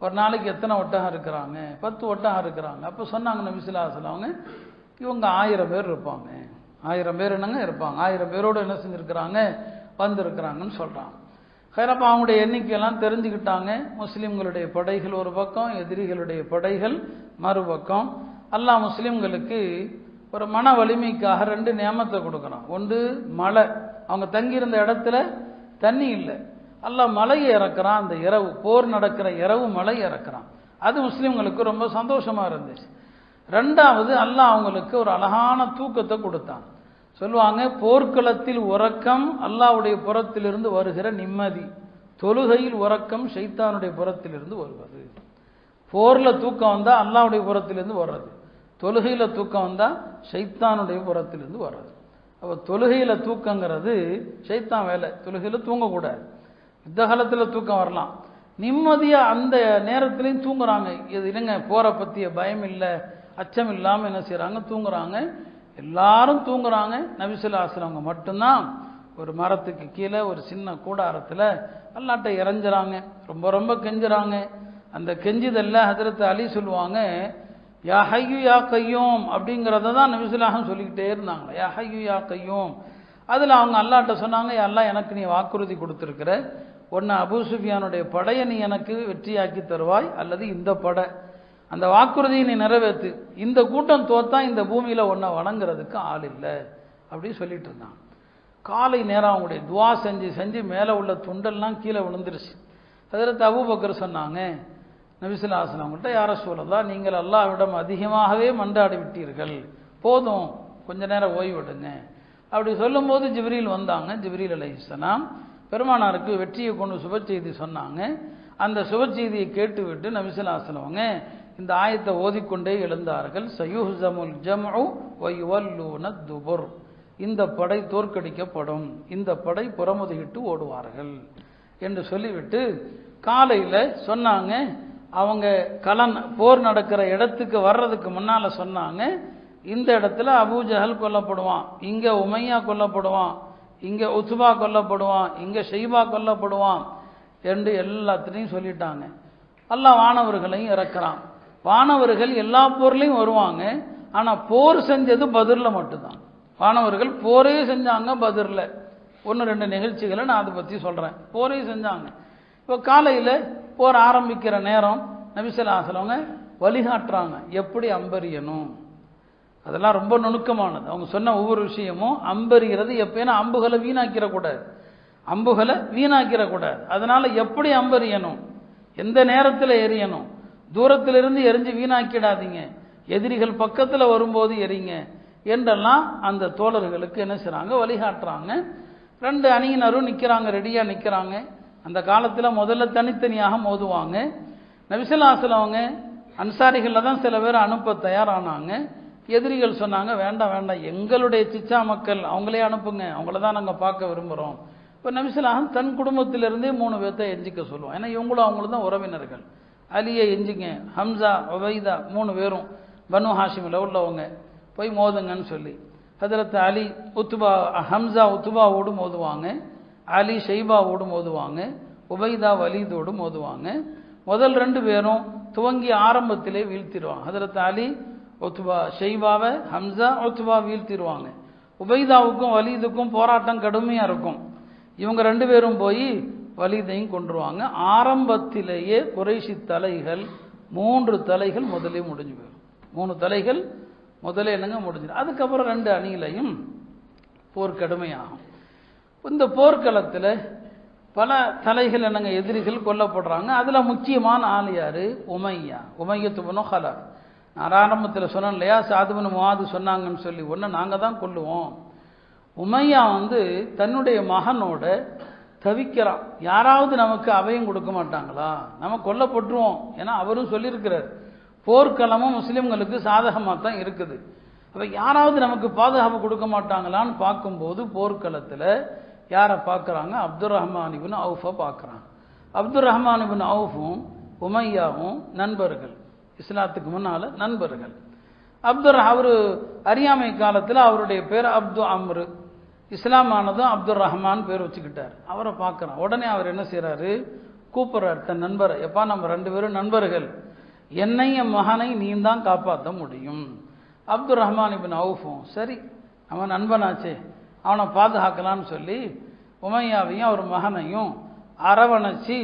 ஒரு நாளைக்கு எத்தனை ஒட்டகம் இருக்கிறாங்க? 10 ஒட்டகம் இருக்கிறாங்க. அப்போ சொன்னாங்க நபிஸல்லல்லாஹு அலைஹி வஸல்லம் அவங்க, இவங்க 1000 பேர் இருப்பாங்க. 1000 பேர் என்னங்க இருப்பாங்க, 1000 பேரோடு என்ன செஞ்சுருக்கிறாங்க, வந்திருக்கிறாங்கன்னு சொல்கிறாங்க. ஹைரப்பா அவங்களுடைய எண்ணிக்கையெல்லாம் தெரிஞ்சுக்கிட்டாங்க. முஸ்லீம்களுடைய படைகள் ஒரு பக்கம், எதிரிகளுடைய படைகள் மறுபக்கம். அல்லாஹ் முஸ்லீம்களுக்கு ஒரு மன வலிமைக்காக 2 நியமத்தை கொடுக்குறான். ஒன்று மழை, அவங்க தங்கியிருந்த இடத்துல தண்ணி இல்லை, அல்லாஹ் மலையை இறக்குறான். அந்த இரவு, போர் நடக்கிற இரவு மலை இறக்குறான். அது முஸ்லீம்களுக்கு ரொம்ப சந்தோஷமாக இருந்துச்சு. 2வது அல்லாஹ் அவங்களுக்கு ஒரு அழகான தூக்கத்தை கொடுத்தான். சொல்லுவாங்க, போர்க்களத்தில் உறக்கம் அல்லாஹ்வுடைய புறத்திலிருந்து வருகிற நிம்மதி, தொழுகையில் உறக்கம் ஷைத்தானுடைய புறத்திலிருந்து வருவது. போரில் தூக்கம் வந்தால் அல்லாஹ்வுடைய புறத்திலிருந்து வர்றது, தொழுகையில் தூக்கம் வந்தால் ஷைத்தானுடைய புறத்திலிருந்து வர்றது. அப்போ தொழுகையில் தூக்கங்கிறது ஷைத்தான் வேலை. தொழுகையில் தூங்கக்கூடாது. யுத்த காலத்தில் தூக்கம் வரலாம், நிம்மதியாக அந்த நேரத்துலையும் தூங்குறாங்க. இது இல்லைங்க, போரை பற்றிய பயம் இல்லை, அச்சம் இல்லாமல் என்ன செய்கிறாங்க, தூங்குறாங்க. எல்லாரும் தூங்குறாங்க. நபிஸல்லல்லாஹு அலைஹி வஸல்லம் மட்டும்தான் ஒரு மரத்துக்கு கீழே ஒரு சின்ன கூடாரத்தில் அல்லாஹ்ட்ட இறஞ்சுறாங்க. ரொம்ப ரொம்ப கெஞ்சுறாங்க. அந்த கெஞ்சுதல்ல ஹஜ்ரத் அலி சொல்லுவாங்க, யா ஹய்யு யா கையூம் அப்படிங்கிறத தான் நபிஸல்லல்லாஹு சொல்லிக்கிட்டே இருந்தாங்க. யா ஹய்யு யா கையூம். அதில் அவங்க அல்லாஹ்ட்ட சொன்னாங்க, யா அல்லாஹ், எனக்கு நீ வாக்குறுதி கொடுத்துருக்கிற, ஒன்று அபூ சுஃபியானுடைய படையை நீ எனக்கு வெற்றியாக்கி தருவாய், அல்லது இந்த படை, அந்த வாக்குறுதியை நீ நிறைவேற்று. இந்த கூட்டம் தோத்தா இந்த பூமியில் ஒன்றை வணங்குறதுக்கு ஆள் இல்லை அப்படி சொல்லிட்டு இருந்தான். காலை நேரம் அவங்களுடைய துவா செஞ்சு செஞ்சு மேலே உள்ள துண்டெல்லாம் கீழே விழுந்துருச்சு. ஹஜ்ரத் அபூபக்கர் சொன்னாங்க நபிஸல்லல்லாஹு அலைஹி வஸல்லம் அவங்கள்ட்ட, யா ரசூலல்லாஹ், நீங்கள் அல்லாஹ்விடம் அதிகமாகவே மன்றாடி விட்டீர்கள், போதும், கொஞ்ச நேரம் ஓய்விடுங்க. அப்படி சொல்லும்போது ஜிப்ரீல் வந்தாங்க. ஜிப்ரீல் அலைஹிஸ்ஸலாம் பெருமானாருக்கு வெற்றியை கொண்டு சுப செய்தி சொன்னாங்க. அந்த சுப செய்தியை கேட்டுவிட்டு நபிஸல்லல்லாஹு அலைஹி வஸல்லம் அவங்க இந்த ஆயத்தை ஓதிக்கொண்டே எழுந்தார்கள். சயுஹ்ஸமுல் ஜம்உ வ யுவல்லூன துபுர். இந்த படை தோற்கடிக்கப்படும், இந்த படை புறமுதுகிட்டு ஓடுவார்கள். என்று சொல்லிவிட்டு காலையில் சொன்னாங்க, அவங்க போர் நடக்கிற இடத்துக்கு வர்றதுக்கு முன்னால் சொன்னாங்க, இந்த இடத்துல அபூஜஹல் கொல்லப்படுவான், இங்கே உமையா கொல்லப்படுவான், இங்கே உத்பா கொல்லப்படுவான், இங்கே ஷைபா கொல்லப்படுவான் என்று எல்லாத்திலையும் சொல்லிட்டாங்க. அல்லாஹ் வானவர்களையும் இறக்குறான். வானவர்கள் எல்லா போர்லையும் வருவாங்க, ஆனால் போர் செஞ்சது பத்ரில் மட்டும்தான். வானவர்கள் போரே செஞ்சாங்க பத்ரில். 1-2 நிகழ்ச்சிகளை நான் அதை பற்றி சொல்கிறேன். போரே செஞ்சாங்க. இப்போ காலையில் போர் ஆரம்பிக்கிற நேரம் நபி ஸல்லல்லாஹு அலைஹி வஸல்லம் வழிகாட்டுறாங்க எப்படி அம்பரியணும். அதெல்லாம் ரொம்ப நுணுக்கமானது. அவங்க சொன்ன ஒவ்வொரு விஷயமும் அம்பரிகிறது எப்போனா அம்புகளை வீணாக்கிடக்கூடாது, அம்புகளை வீணாக்கிடக்கூடாது. அதனால் எப்படி அம்பரியணும், எந்த நேரத்தில் எரியணும், தூரத்திலிருந்து எரிஞ்சு வீணாக்கிடாதீங்க, எதிரிகள் பக்கத்தில் வரும்போது எரிங்க என்றெல்லாம் அந்த தோழர்களுக்கு என்ன செய்கிறாங்க, வழிகாட்டுறாங்க. 2 அணியினரும் நிற்கிறாங்க, ரெடியாக நிற்கிறாங்க. அந்த காலத்தில் முதல்ல தனித்தனியாக மோதுவாங்க. நபி ஸல்லல்லாஹு அலைஹி வஸல்லம் அவங்க அன்சாரிகளில் தான் சில பேர் அனுப்ப தயாரானாங்க. எதிரிகள் சொன்னாங்க, வேண்டாம் வேண்டாம், எங்களுடைய சிச்சா மக்கள் அவங்களே அனுப்புங்க, அவங்கள தான் நாங்கள் பார்க்க விரும்புகிறோம். இப்போ நபி ஸல்லல்லாஹு அலைஹி வஸல்லம் தன் குடும்பத்திலிருந்தே 3 பேர்த்தை எஞ்சிக்க சொல்லுவோம். ஏன்னா இவங்களும் அவங்களும் தான் உறவினர்கள். அலியை எஞ்சிங்க, ஹம்சா உபைதா 3 பேரும் பனு ஹாஷிமில் உள்ளவங்க, போய் மோதுங்கன்னு சொல்லி ஹதரத் அலி ஹம்சா உத்துபாவோடு மோதுவாங்க, அலி ஷைபாவோடு மோதுவாங்க, உபைதா வலீதோடு மோதுவாங்க. முதல் 2 பேரும் துவங்கி ஆரம்பத்திலே வீழ்த்திடுவாங்க. ஹதரத் அலி உத்பா ஷைபாவை, ஹம்சா உத்பா வீழ்த்திடுவாங்க. உபைதாவுக்கும் வலீதுக்கும் போராட்டம் கடுமையாக இருக்கும். இவங்க 2 பேரும் போய் வலீதையும் கொண்டுருவாங்க. ஆரம்பத்திலேயே குறைஷி தலைகள் 3 தலைகள் முதலே முடிஞ்சு போயிடும். 3 தலைகள் முதலே என்னங்க முடிஞ்சிடும். அதுக்கப்புறம் 2 அணியிலையும் போர் கடுமையாகும். இந்த போர்க்களத்தில் பல தலைகள் என்னங்க எதிரிகள் கொல்லப்படுறாங்க. அதில் முக்கியமான ஆள் யார், உமையத்து இப்னு ஹலஃப். நான் ஆரம்பத்தில் சொன்னேன் இல்லையா, சாத் இப்னு முஆது சொன்னாங்கன்னு சொல்லி, ஒன்று நாங்கள் தான் கொல்லுவோம். உமையா தன்னுடைய மகனோட தவிக்கிறான், யாராவது நமக்கு அபயம் கொடுக்க மாட்டாங்களா, நம்ம கொல்லப்பட்டுருவோம். ஏன்னா அவரும் சொல்லியிருக்கிறார், போர்க்களமும் முஸ்லிம்களுக்கு சாதகமாக தான் இருக்குது, அப்போ யாராவது நமக்கு பாதுகாப்பு கொடுக்க மாட்டாங்களான்னு பார்க்கும்போது போர்க்களத்தில் யாரை பார்க்குறாங்க, அப்துர் ரஹ்மான் இப்னு அவுஃபை பார்க்குறாங்க. அப்துர் ரஹ்மான் இப்னு அவுஃபும் உமையாவும் நண்பர்கள், இஸ்லாத்துக்கு முன்னால் நண்பர்கள். அவர் அறியாமை காலத்தில் அவருடைய பேர் அப்து அம்ரு, இஸ்லாம் ஆனதும் அப்துர் ரஹ்மான் பேர் வச்சுக்கிட்டார். அவரை பார்க்குறான். உடனே அவர் என்ன செய்கிறாரு, கூப்பிட்றார் தன் நண்பரை, எப்பா நம்ம 2 பேரும் நண்பர்கள், என்னை என் மகனை நீ தான் காப்பாற்ற முடியும். அப்துர் ரஹ்மான் இப்னு அவுஃபும் சரி அவன் நண்பனாச்சே அவனை பாதுகாக்கலான்னு சொல்லி உமையாவையும் அவர் மகனையும் அரவணைச்சி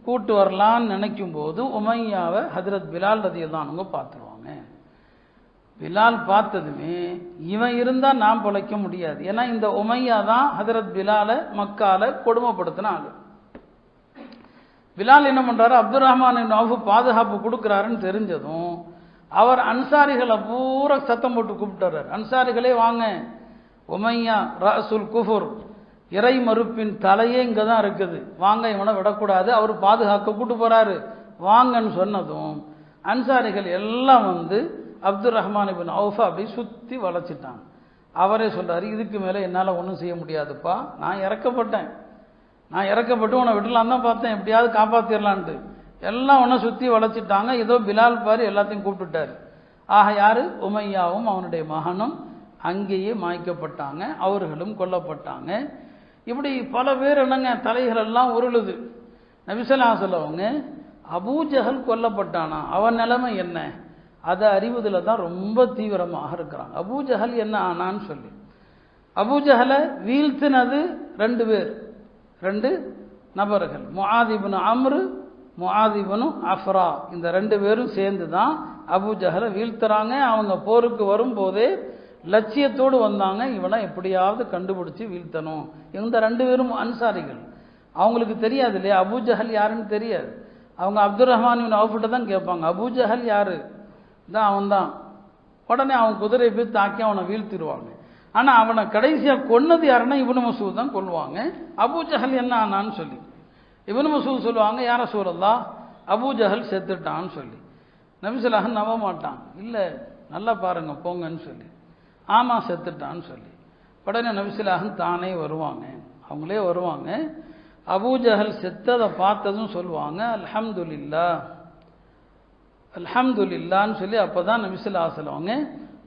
கூட்டு வரலான்னு நினைக்கும் போது உமையாவை ஹஜ்ரத் பிலால் ரலியல்லாஹு அன்ஹு பார்த்துருவாங்க. பிலால் பார்த்ததுமே இவன் இருந்தால் நான் பிழைக்க முடியாது, ஏன்னா இந்த உமையா தான் ஹஜ்ரத் பிலாலை மக்கால கொடுமைப்படுத்தின ஆளு. பிலால் என்ன பண்றாரு, அப்துர் ரஹ்மான் இப்னு அவுஃப் பாதுகாப்பு கொடுக்குறாருன்னு தெரிஞ்சதும் அவர் அன்சாரிகளை பூரா சத்தம் போட்டு கூப்பிட்டாரு, அன்சாரிகளே வாங்க, உமையா ரஅசுல் குஃபுர், இறை மறுப்பின் தலையே இங்கே தான் இருக்குது, வாங்க, இவனை விடக்கூடாது, அவர் பாதுகாக்க கூட்டு போறாரு, வாங்கன்னு சொன்னதும் அன்சாரிகள் எல்லாம் அப்துர் ரஹ்மான் இப்னு அவுஃபை அப்படி சுற்றி வளைச்சிட்டாங்க. அவரே சொல்றாரு, இதுக்கு மேலே என்னால் ஒன்றும் செய்ய முடியாதுப்பா, நான் இறக்கப்பட்டு உன்னை விடலாம் தான் பார்த்தேன், எப்படியாவது காப்பாற்றிடலான்ட்டு. எல்லாம் உன்னை சுற்றி வளைச்சிட்டாங்க. ஏதோ பிலால் பாரு எல்லாத்தையும் கூப்பிட்டுட்டார். ஆக யாரு, உமையாவும் அவனுடைய மகனும் அங்கேயே மாய்க்கப்பட்டாங்க, அவர்களும் கொல்லப்பட்டாங்க. இப்படி பல பேர் என்னங்க தலைகள் எல்லாம் உருளுது. நபி ஸல்லல்லாஹு அலைஹி வஸல்லம் அபூஜஹல் கொல்லப்பட்டானா, அவன் நிலைமை என்ன, அதை அறிவதில் தான் ரொம்ப தீவிரமாக இருக்கிறாங்க. அபூஜஹல் என்ன ஆனான்னு சொல்லி. அபூஜஹலை வீழ்த்தினது 2 பேர், 2 நபர்கள், முஆத் இப்னு அம்ரு, முஆத் இப்னு அஃப்ரா. இந்த 2 பேரும் சேர்ந்து தான் அபூஜஹலை வீழ்த்துறாங்க. அவங்க போருக்கு வரும்போதே லட்சியத்தோடு வந்தாங்க, இவனை எப்படியாவது கண்டுபிடிச்சி வீழ்த்தணும். இந்த 2 பேரும் அன்சாரிகள், அவங்களுக்கு தெரியாது இல்லையா அபூஜஹல் யாருன்னு தெரியாது. அவங்க அப்துர் ரஹ்மான் இப்னு அவுஃப்ட்ட தான் கேட்பாங்க, அபூஜஹல் யாரு, தான் அவன் தான். உடனே அவன் குதிரை போய் தாக்கி அவனை வீழ்த்திடுவாங்க. ஆனால் அவனை கடைசியாக கொன்னது யாருன்னா இப்னு மஸ்ஊத் தான் கொல்லுவாங்க. அபூஜஹல் என்ன ஆனான்னு சொல்லி இப்னு மஸ்ஊத் சொல்லுவாங்க, யார ரசூலல்லாஹ் அபூஜஹல் செத்துட்டான்னு சொல்லி. நபி ஸல்லல்லாஹு அலைஹி வஸல்லம் நம்ப மாட்டான், இல்லை நல்லா பாருங்க போங்கன்னு சொல்லி, ஆமாம் செத்துட்டான்னு சொல்லி. உடனே நபி ஸல்லல்லாஹு அலைஹி வஸல்லம் தானே வருவாங்க, அவங்களே வருவாங்க, அபூஜஹல் செத்ததை பார்த்ததும் சொல்லுவாங்க அல்ஹம்துலில்லாஹ் அல்ஹம்துலில்லான்னு சொல்லி. அப்போ தான் நபி ஸல்லல்லாஹு அலைஹி வஸல்லம் அவங்க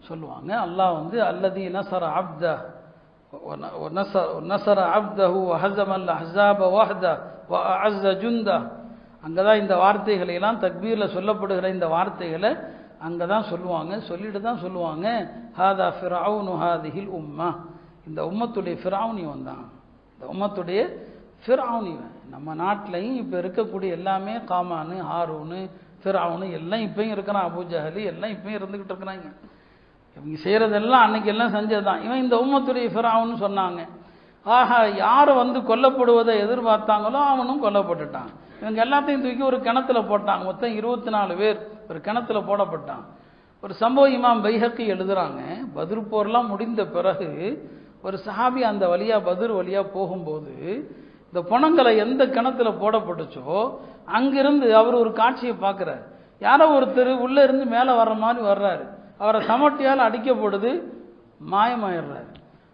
சொல்லுவாங்க, அல்லாஹ் வந்து அல்லதி நஸர அப்த நஸர அப்தஹு வஹஸமல் அஹ்ஸாப வஹ்த வஅஅஸ ஜுந்த. அங்கே தான் இந்த வார்த்தைகளை எல்லாம் தக்பீரில் சொல்லப்படுகிற இந்த வார்த்தைகளை அங்கே தான் சொல்லுவாங்க. சொல்லிட்டு தான் சொல்லுவாங்க, ஹாதா ஃபிரௌனு ஹாதிஹில் உம்மா, இந்த உம்மத்துடைய ஃபிரௌன் இவன் தான், இந்த உம்மத்துடைய ஃபிரௌன் இவன். நம்ம நாட்டிலையும் இப்போ இருக்கக்கூடிய எல்லாமே காமானு ஹாரூனு ஃபிரௌனு எல்லாம் இப்பயும் இருக்கிறான், அபூஜஹலி எல்லாம் இப்பயும் இருந்துக்கிட்டு இருக்கிறாங்க. இவங்க செய்கிறதெல்லாம் அன்னைக்கு எல்லாம் செஞ்சதுதான். இவன் இந்த உம்மத்துடைய ஃபிரௌன்னு சொன்னாங்க. ஆஹா, யார் வந்து கொல்லப்படுவதை எதிர்பார்த்தாங்களோ அவனும் கொல்லப்பட்டுட்டான். இவங்க எல்லாத்தையும் தூக்கி ஒரு கிணத்துல போட்டாங்க. மொத்தம் 24 பேர் ஒரு கிணத்துல போடப்பட்டான். ஒரு சம்பவம் இமாம் பைஹக்கி எழுதுறாங்க, பத்ர் போர்லாம் முடிந்த பிறகு ஒரு சஹாபி அந்த வழியா பத்ர் வழியா போகும்போது இந்த பணங்களை எந்த கிணத்துல போடப்பட்டுச்சோ அங்கிருந்து அவர் ஒரு காட்சியை பார்க்கிறார். யாரோ ஒருத்தர் உள்ள இருந்து மேலே வர்ற மாதிரி வர்றாரு. அவரை சமட்டியால் அடிக்கப்படுது, மாயமாயிடுறாரு.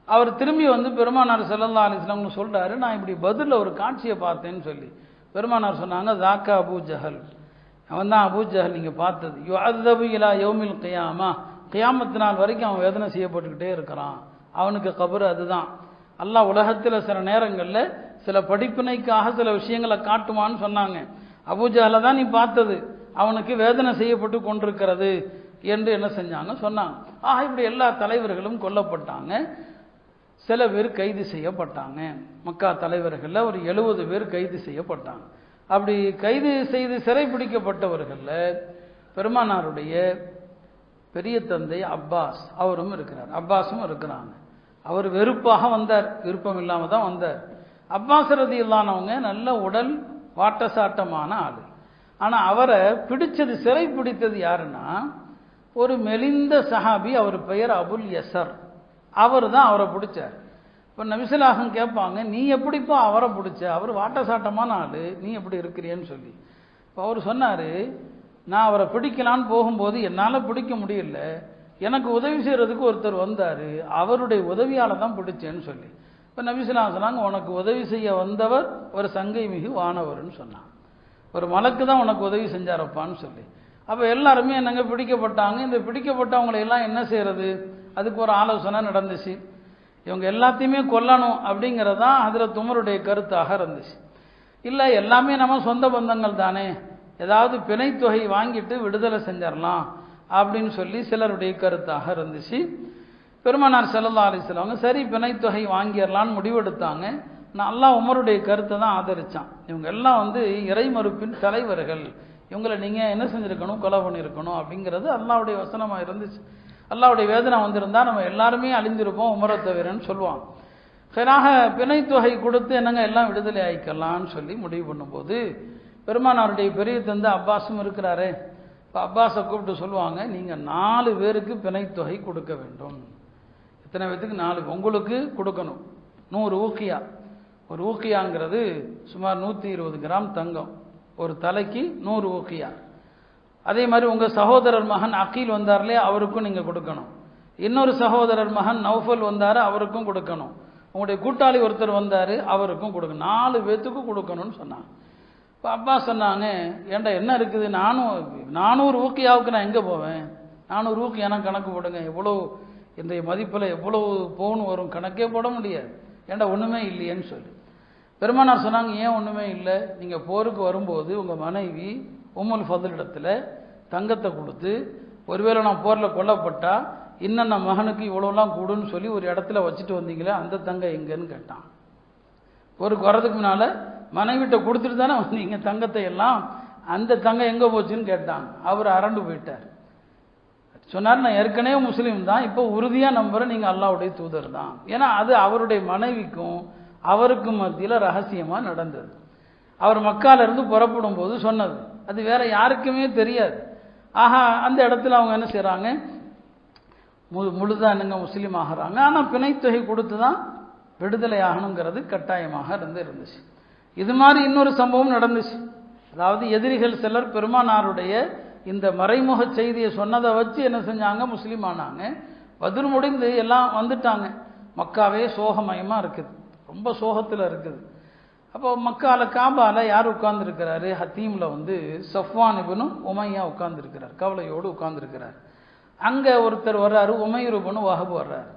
அவர் திரும்பி வந்து பெருமானார் ஸல்லல்லாஹு அலைஹி வஸல்லம் சொல்றாரு, நான் இப்படி பத்ர்ல ஒரு காட்சியை பார்த்தேன்னு சொல்லி. பெருமானார் சொன்னாங்க, தாக்கா அபூஜஹல், அவன் தான் அபூஜஹல் நீங்க பார்த்தது. யுஅذபு இலா யௌமில் கியாமா, கியாமத் நாள் வரைக்கும் அவன் வேதனை செய்யப்பட்டுக்கிட்டே இருக்கிறான். அவனுக்கு கபர் அதுதான். அல்லாஹ் உலகத்தில் சில நேரங்களில் சில படிப்பினைக்காக சில விஷயங்களை காட்டுவான்னு சொன்னாங்க. அபூஜஹலை தான் நீ பார்த்தது, அவனுக்கு வேதனை செய்யப்பட்டு கொண்டிருக்கிறது என்று என்ன செஞ்சாங்க சொன்னாங்க. இப்படி எல்லா தலைவர்களும் கொல்லப்பட்டாங்க. சில பேர் கைது செய்யப்பட்டாங்க. மக்கா தலைவர்களில் ஒரு 70 பேர் கைது செய்யப்பட்டாங்க. அப்படி கைது செய்து சிறைப்பிடிக்கப்பட்டவர்களில் பெருமானாருடைய பெரிய தந்தை அப்பாஸ் அவரும் இருக்கிறார், அப்பாஸும் இருக்கிறாங்க. அவர் வெறுப்பாக வந்தார், விருப்பம் இல்லாமல் தான் வந்தார். அப்பாஸ் ரலியல்லாஹு நல்ல உடல் வாட்டசாட்டமான ஆள். ஆனால் அவரை பிடிச்சது, சிறை பிடித்தது யாருன்னா ஒரு மெலிந்த சஹாபி, அவர் பெயர் அபுல் யசர். அவர் தான் அவரை பிடிச்சார். இப்போ நபி ஸல்லல்லாஹு அலைஹி வஸல்லம் கேட்பாங்க, நீ எப்படிப்பா அவரை பிடிச்ச, அவர் வாட்டசாட்டமான ஆள், நீ எப்படி இருக்கிறியன்னு சொல்லி. இப்போ அவர் சொன்னார், நான் அவரை பிடிக்கலான்னு போகும்போது என்னால் பிடிக்க முடியல, எனக்கு உதவி செய்கிறதுக்கு ஒருத்தர் வந்தார், அவருடைய உதவியால் தான் பிடிச்சேன்னு சொல்லி. இப்போ நபி ஸல்லல்லாஹு அலைஹி வஸல்லம் உனக்கு உதவி செய்ய வந்தவர் ஒரு சங்கை மிகு வானவர்னு சொன்னான். ஒரு மலக்கு தான் உனக்கு உதவி செஞ்சாரப்பான்னு சொல்லி. அப்போ எல்லாருமே என்னங்க பிடிக்கப்பட்டாங்க. இந்த பிடிக்கப்பட்டவங்களை எல்லாம் என்ன செய்யறது, அதுக்கு ஒரு ஆலோசனை நடந்துச்சு. இவங்க எல்லாத்தையுமே கொல்லணும் அப்படிங்கிறதான் ஹஜ்ரத் உமருடைய கருத்தாக இருந்துச்சு. இல்லை, எல்லாமே நம்ம சொந்த பந்தங்கள் தானே, ஏதாவது பிணைத்தொகை வாங்கிட்டு விடுதலை செஞ்சிடலாம் அப்படின்னு சொல்லி சிலருடைய கருத்தாக இருந்துச்சு. பெருமானார் ஸல்லல்லாஹு அலைஹி வஸல்லம் சரி பிணைத்தொகை வாங்கிடலான்னு முடிவெடுத்தாங்க. நான் அல்லாஹ் உமருடைய கருத்தை தான் ஆதரித்தான். இவங்க எல்லாம் வந்து இறை மறுப்பின் தலைவர்கள், இவங்களை நீங்கள் என்ன செஞ்சுருக்கணும், கொலை பண்ணியிருக்கணும் அப்படிங்கிறது அல்லாஹ்வுடைய வசனமாக இருந்துச்சு. அல்லாஹ்வுடைய வேதனை வந்திருந்தால் நம்ம எல்லாருமே அழிஞ்சிருப்போம் உமரை தவிரன்னு சொல்லுவான். சரியாக பிணைத்தொகை கொடுத்து என்னங்க எல்லாம் விடுதலை ஆயிக்கலான்னு சொல்லி முடிவு பண்ணும்போது பெருமானாருடைய பெரிய தந்தை அப்பாஸும் இருக்கிறாரே. இப்போ அப்பாஸை கூப்பிட்டு சொல்லுவாங்க, நீங்கள் 4 பேருக்கு பிணைத்தொகை கொடுக்க வேண்டும். எத்தனை பேத்துக்கு? 4. உங்களுக்கு கொடுக்கணும் 100 ஊக்கியா. ஒரு ஊக்கியாங்கிறது சுமார் 120 கிராம் தங்கம். ஒரு தலைக்கு 100 ஊக்கியா. அதே மாதிரி உங்கள் சகோதரர் மகன் அகீல் வந்தார்லே, அவருக்கும் நீங்கள் கொடுக்கணும். இன்னொரு சகோதரர் மகன் நௌஃபல் வந்தார், அவருக்கும் கொடுக்கணும். உங்களுடைய கூட்டாளி ஒருத்தர் வந்தார், அவருக்கும் கொடுக்கணும். 4 பேத்துக்கும் கொடுக்கணும்னு சொன்னாங்க. இப்போ அப்பா சொன்னாங்க, ஏண்டா என்ன இருக்குது, 400 ஊக்கியாவுக்கு நான் எங்கே போவேன், 400 ஊக்கி எனக்கு கணக்கு போடுங்க, எவ்வளோ இன்றைய மதிப்பில் எவ்வளவு பவுன் வரும் கணக்கே போட முடியாது, ஏண்டா ஒன்றுமே இல்லையேன்னு சொல்லி. பெருமானார் சொன்னாங்க, ஏன் ஒன்றுமே இல்லை, நீங்கள் போருக்கு வரும்போது உங்கள் மனைவி உம்முல் ஃபதுல் இடத்துல தங்கத்தை கொடுத்து, ஒருவேளை நான் போரில் கொல்லப்பட்டா இன்னும் நான் மகனுக்கு இவ்வளோலாம் கொடுன்னு சொல்லி ஒரு இடத்துல வச்சுட்டு வந்தீங்களே, அந்த தங்கம் எங்கன்னு கேட்டான். போருக்கு வர்றதுக்கு முன்னால் மனைவிட்ட கொடுத்துட்டு தானே வந்தீங்க தங்கத்தை எல்லாம், அந்த தங்கம் எங்கே போச்சுன்னு கேட்டாங்க. அவர் அரண்டு போயிட்டார். சொன்னார், நான் ஏற்கனவே முஸ்லீம் தான், இப்போ உறுதியாக நம்புகிறேன் நீங்கள் அல்லாஹ்வுடைய தூதர் தான். ஏன்னா அது அவருடைய மனைவிக்கும் அவருக்கும் மத்தியில் ரகசியமாக நடந்தது. அவர் மக்காலிருந்து புறப்படும் போது சொன்னது, அது வேற யாருக்குமே தெரியாது. அந்த இடத்துல அவங்க என்ன செய்கிறாங்க, முழுதாக என்னங்க முஸ்லீம் ஆகிறாங்க. ஆனால் பிணைத்தொகை கொடுத்து தான் விடுதலை ஆகணுங்கிறது கட்டாயமாக இருந்துச்சு. இது மாதிரி இன்னொரு சம்பவம் நடந்துச்சு. அதாவது எதிரிகள் சிலர் பெருமானாருடைய இந்த மறைமுக செய்தியை சொன்னதை வச்சு என்ன செஞ்சாங்க, முஸ்லீம் ஆனாங்க. பத்ர் முடிந்து எல்லாம் வந்துட்டாங்க. மக்காவே சோகமயமாக இருக்குது, ரொம்ப சோகத்தில் இருக்குது. அப்போ மக்கால காபால யார் உட்கார்ந்துருக்கிறாரு? ஹத்தீமில் வந்து சஃப்வான் இப்னு உமையா உட்கார்ந்துருக்கிறார், கவலையோடு உட்கார்ந்துருக்கிறார். அங்கே ஒருத்தர் வர்றாரு, உமைர் இப்னு வஹப் வர்றாரு.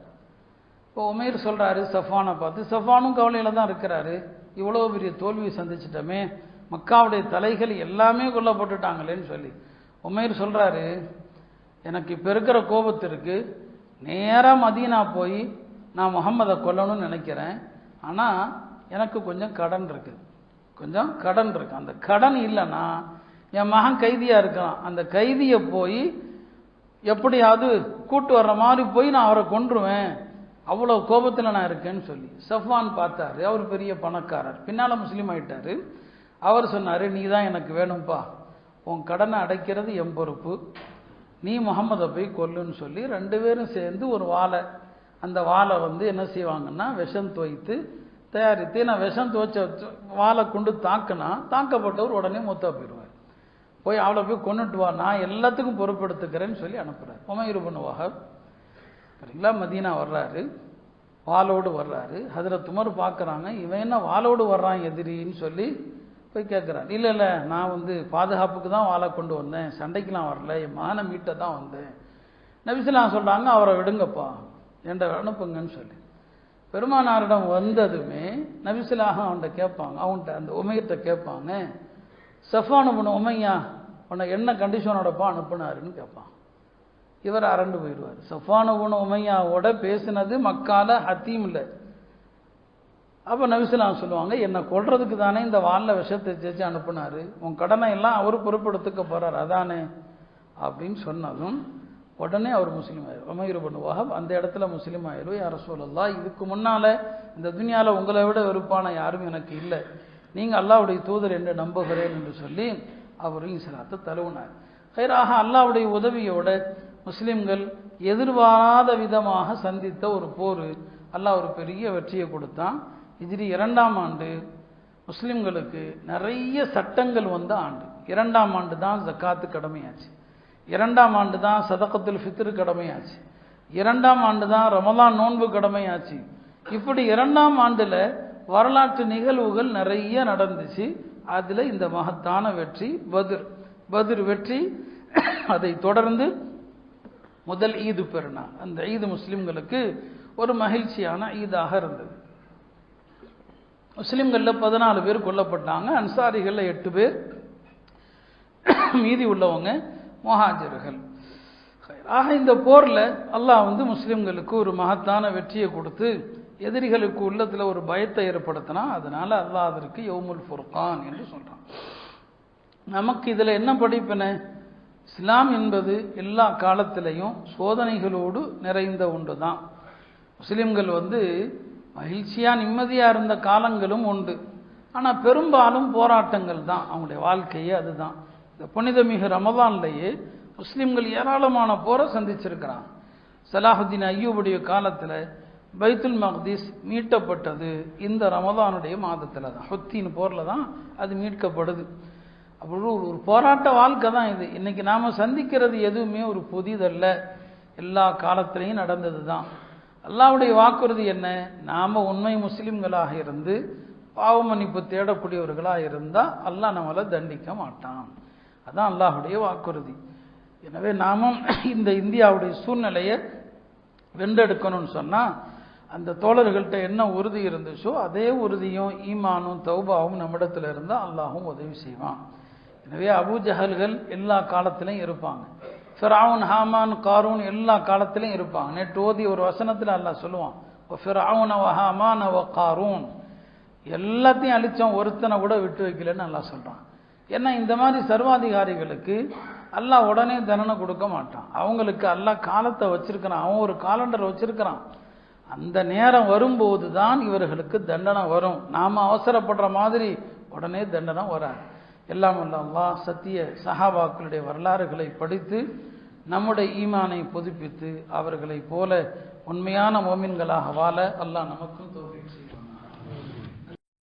இப்போ உமைர் சொல்கிறாரு சஃப்வானை பார்த்து, சஃப்வானும் கவலையில் தான் இருக்கிறாரு, இவ்வளோ பெரிய தோல்வி சந்திச்சிட்டோமே, மக்காவுடைய தலைகள் எல்லாமே கொல்லப்பட்டுட்டாங்களேன்னு சொல்லி. உமைர் சொல்கிறாரு, எனக்கு இப்போ இருக்கிற கோபத்திற்கு நேராக மதீனா போய் நான் முகம்மதை கொல்லணும்னு நினைக்கிறேன். ஆனால் எனக்கு கொஞ்சம் கடன் இருக்குது, அந்த கடன் இல்லைன்னா என் மகன் கைதியாக இருக்கான், அந்த கைதியை போய் எப்படியாவது கூட்டு வர்ற மாதிரி போய் நான் அவரை கொன்றுவேன், அவ்வளோ கோபத்தில் நான் இருக்கேன்னு சொல்லி. சஃப்வான் பார்த்தாரு, அவர் பெரிய பணக்காரர், பின்னால் முஸ்லீம் ஆகிட்டாரு. அவர் சொன்னார், நீ தான் எனக்கு வேணும்ப்பா, உன் கடனை அடைக்கிறது என் பொறுப்பு, நீ முகம்மதை போய் கொல்லுன்னு சொல்லி 2 பேரும் சேர்ந்து ஒரு வாழை, அந்த வாழை வந்து என்ன செய்வாங்கன்னா விஷம் தோய்த்து தயாரித்து, நான் விஷம் துவைச்ச வாழை கொண்டு தாக்கப்பட்டவர் உடனே மூத்தா போயிடுவார், போய் அவளை போய் கொண்டுட்டு வா, நான் எல்லாத்துக்கும் பொறுப்பெடுத்துக்கிறேன்னு சொல்லி அனுப்புகிறார். உமைர் இப்னு வஹப் சரிங்களா, மதீனா வர்றாரு, வாளோடு வர்றாரு. ஹஜ்ரத் உமர் பார்க்குறாங்க, இவன் என்ன வாளோடு வர்றான் எதிரின்னு சொல்லி போய் கேட்குறான். இல்லை நான் வந்து பாதுகாப்புக்கு தான் வாழை கொண்டு வந்தேன், சண்டைக்கெலாம் வரல, என் மகனை மீட்ட தான் வந்தேன். நபிஸலாம் சொல்கிறாங்க, அவரை விடுங்கப்பா, என்ற அனுப்புங்கன்னு சொல்லி. பெருமானாரிடம் வந்ததுமே நபிஸலாக அவன்கிட்ட கேட்பாங்க, அவன்கிட்ட அந்த உமையத்தை கேட்பாங்க, சஃப்வான் இப்னு உமையா உன்னை என்ன கண்டிஷனோடப்பா அனுப்புனாருன்னு கேட்பான். இவர் அரண்டு போயிடுவார். சஃப்வான் இப்னு உமையாவோட பேசினது மக்கால ஹத்தீமில். அப்போ நபிஸலாம் சொல்லுவாங்க, என்னை கொல்றதுக்கு தானே இந்த வாலில் விஷத்தை தேய்ச்சி அனுப்புனாரு, உன் கடனை எல்லாம் அவர் பொறுப்பெடுத்துக்க போகிறார் அதானே அப்படின்னு சொன்னதும் உடனே அவர் முஸ்லீம் ஆயிரும். உமைர் இப்னு வஹப் அந்த இடத்துல முஸ்லீம் ஆயிரும். யா ரசூலல்லாஹ், இதுக்கு முன்னால் இந்த துனியாவில் உங்களை விட வெறுப்பான யாரும் எனக்கு இல்லை, நீங்கள் அல்லாஹ்வுடைய தூதர் என்று நம்புகிறேன் என்று சொல்லி அவரும் இஸ்லாத்தை தழுவினார். ஹைராக அல்லாஹ்வுடைய உதவியோட முஸ்லீம்கள் எதிர்பாராத விதமாக சந்தித்த ஒரு போர், அல்லாஹ் ஒரு பெரிய வெற்றியை கொடுத்தான். ஹிஜ்ரி 2ஆம் ஆண்டு முஸ்லீம்களுக்கு நிறைய சட்டங்கள் வந்த ஆண்டு. 2ஆம் ஆண்டு தான் ஜக்காத்து கடமையாச்சு, 2ஆம் ஆண்டு தான் சதகத்துல் ஃபித்ர் கடமையாச்சு, 2ஆம் ஆண்டு தான் ரமலான் நோன்பு கடமையாச்சு. இப்படி 2ஆம் ஆண்டில் வரலாற்று நிகழ்வுகள் நிறைய நடந்துச்சு. அதில் இந்த மகத்தான வெற்றி பத்ர் வெற்றி. அதை தொடர்ந்து முதல் ஈது பெருநாள், அந்த ஈது முஸ்லிம்களுக்கு ஒரு மகிழ்ச்சியான ஈதாக இருந்தது. முஸ்லிம்களில் 14 பேர் கொல்லப்பட்டாங்க, அன்சாரிகளில் 8 பேர், மீதி உள்ளவங்க முஹாஜிர்கள். ஆக இந்த போரில் அல்லாஹ் வந்து முஸ்லிம்களுக்கு ஒரு மகத்தான வெற்றியை கொடுத்து எதிரிகளுக்கு உள்ளத்தில் ஒரு பயத்தை ஏற்படுத்தினா, அதனால அல்லாஹ் அதற்கு யௌமுல் ஃபுர்கான் என்று சொல்றான். நமக்கு இதில் என்ன படிப்பினை? இஸ்லாம் என்பது எல்லா காலத்திலையும் சோதனைகளோடு நிறைந்த ஒன்று தான். முஸ்லிம்கள் வந்து மகிழ்ச்சியாக நிம்மதியாக இருந்த காலங்களும் உண்டு, ஆனால் பெரும்பாலும் போராட்டங்கள் தான் அவங்களுடைய வாழ்க்கையே. அதுதான் இந்த புனிதமிகு ரமலான்லேயே முஸ்லிம்கள் ஏராளமான போரை சந்திச்சிருக்கிறாங்க. சலாஹுத்தீன் அய்யூபுடைய காலத்தில் பைத்துல் மக்திஸ் மீட்டப்பட்டது இந்த ரமலானுடைய மாதத்தில் தான், ஹுத்தீன் போரில் தான் அது மீட்கப்படுது. அப்படி ஒரு போராட்ட வாழ்க்கை தான் இது. இன்னைக்கு நாம் சந்திக்கிறது எதுவுமே ஒரு புதிதல்ல, எல்லா காலத்திலையும் நடந்தது தான். அல்லாஹ்வுடைய வாக்குறுதி என்ன? நாம் உண்மை முஸ்லிம்களாக இருந்து பாவ மன்னிப்பு தேடக்கூடியவர்களாக இருந்தால் அல்லாஹ் நம்மளை தண்டிக்க மாட்டான். அதான் அல்லாஹ்வுடைய வாக்குறுதி. எனவே நாமும் இந்த இந்தியாவுடைய சூழ்நிலையை வென்றெடுக்கணும்னு சொன்னால் அந்த தோழர்கள்ட்ட என்ன உறுதி இருந்துச்சோ அதே உறுதியும் ஈமானும் தௌபாவும் நம்மிடத்தில் இருந்தால் அல்லாஹும் உதவி செய்வான். எனவே அபூஜஹல்கள் எல்லா காலத்திலையும் இருப்பாங்க, ஃபிரௌன் ஹாமான் காரூன் எல்லா காலத்திலையும் இருப்பாங்க. நேற்று ஓதி ஒரு வசனத்தில் அல்லாஹ் சொல்லுவான், ஃபிரௌன வ ஹாமான வ காரூன், எல்லாத்தையும் அழிச்சோம், ஒருத்தனை கூட விட்டு வைக்கலன்னு அல்லாஹ் சொல்கிறான். ஏன்னா இந்த மாதிரி சர்வாதிகாரிகளுக்கு அல்லாஹ் உடனே தண்டனை கொடுக்க மாட்டான். அவங்களுக்கு அல்லாஹ் காலத்தை வச்சிருக்கிறான், அவன் ஒரு காலண்டர் வச்சிருக்கிறான். அந்த நேரம் வரும்போது தான் இவர்களுக்கு தண்டனை வரும். நாம் அவசரப்படுற மாதிரி உடனே தண்டனை வராது. எல்லாம் வல்ல அல்லாஹ் சத்திய சஹாபாக்களுடைய வரலாறுகளை படித்து நம்முடைய ஈமானை புதுப்பித்து அவர்களை போல உண்மையான மோமின்களாக வாழ அல்லாஹ் நமக்கும்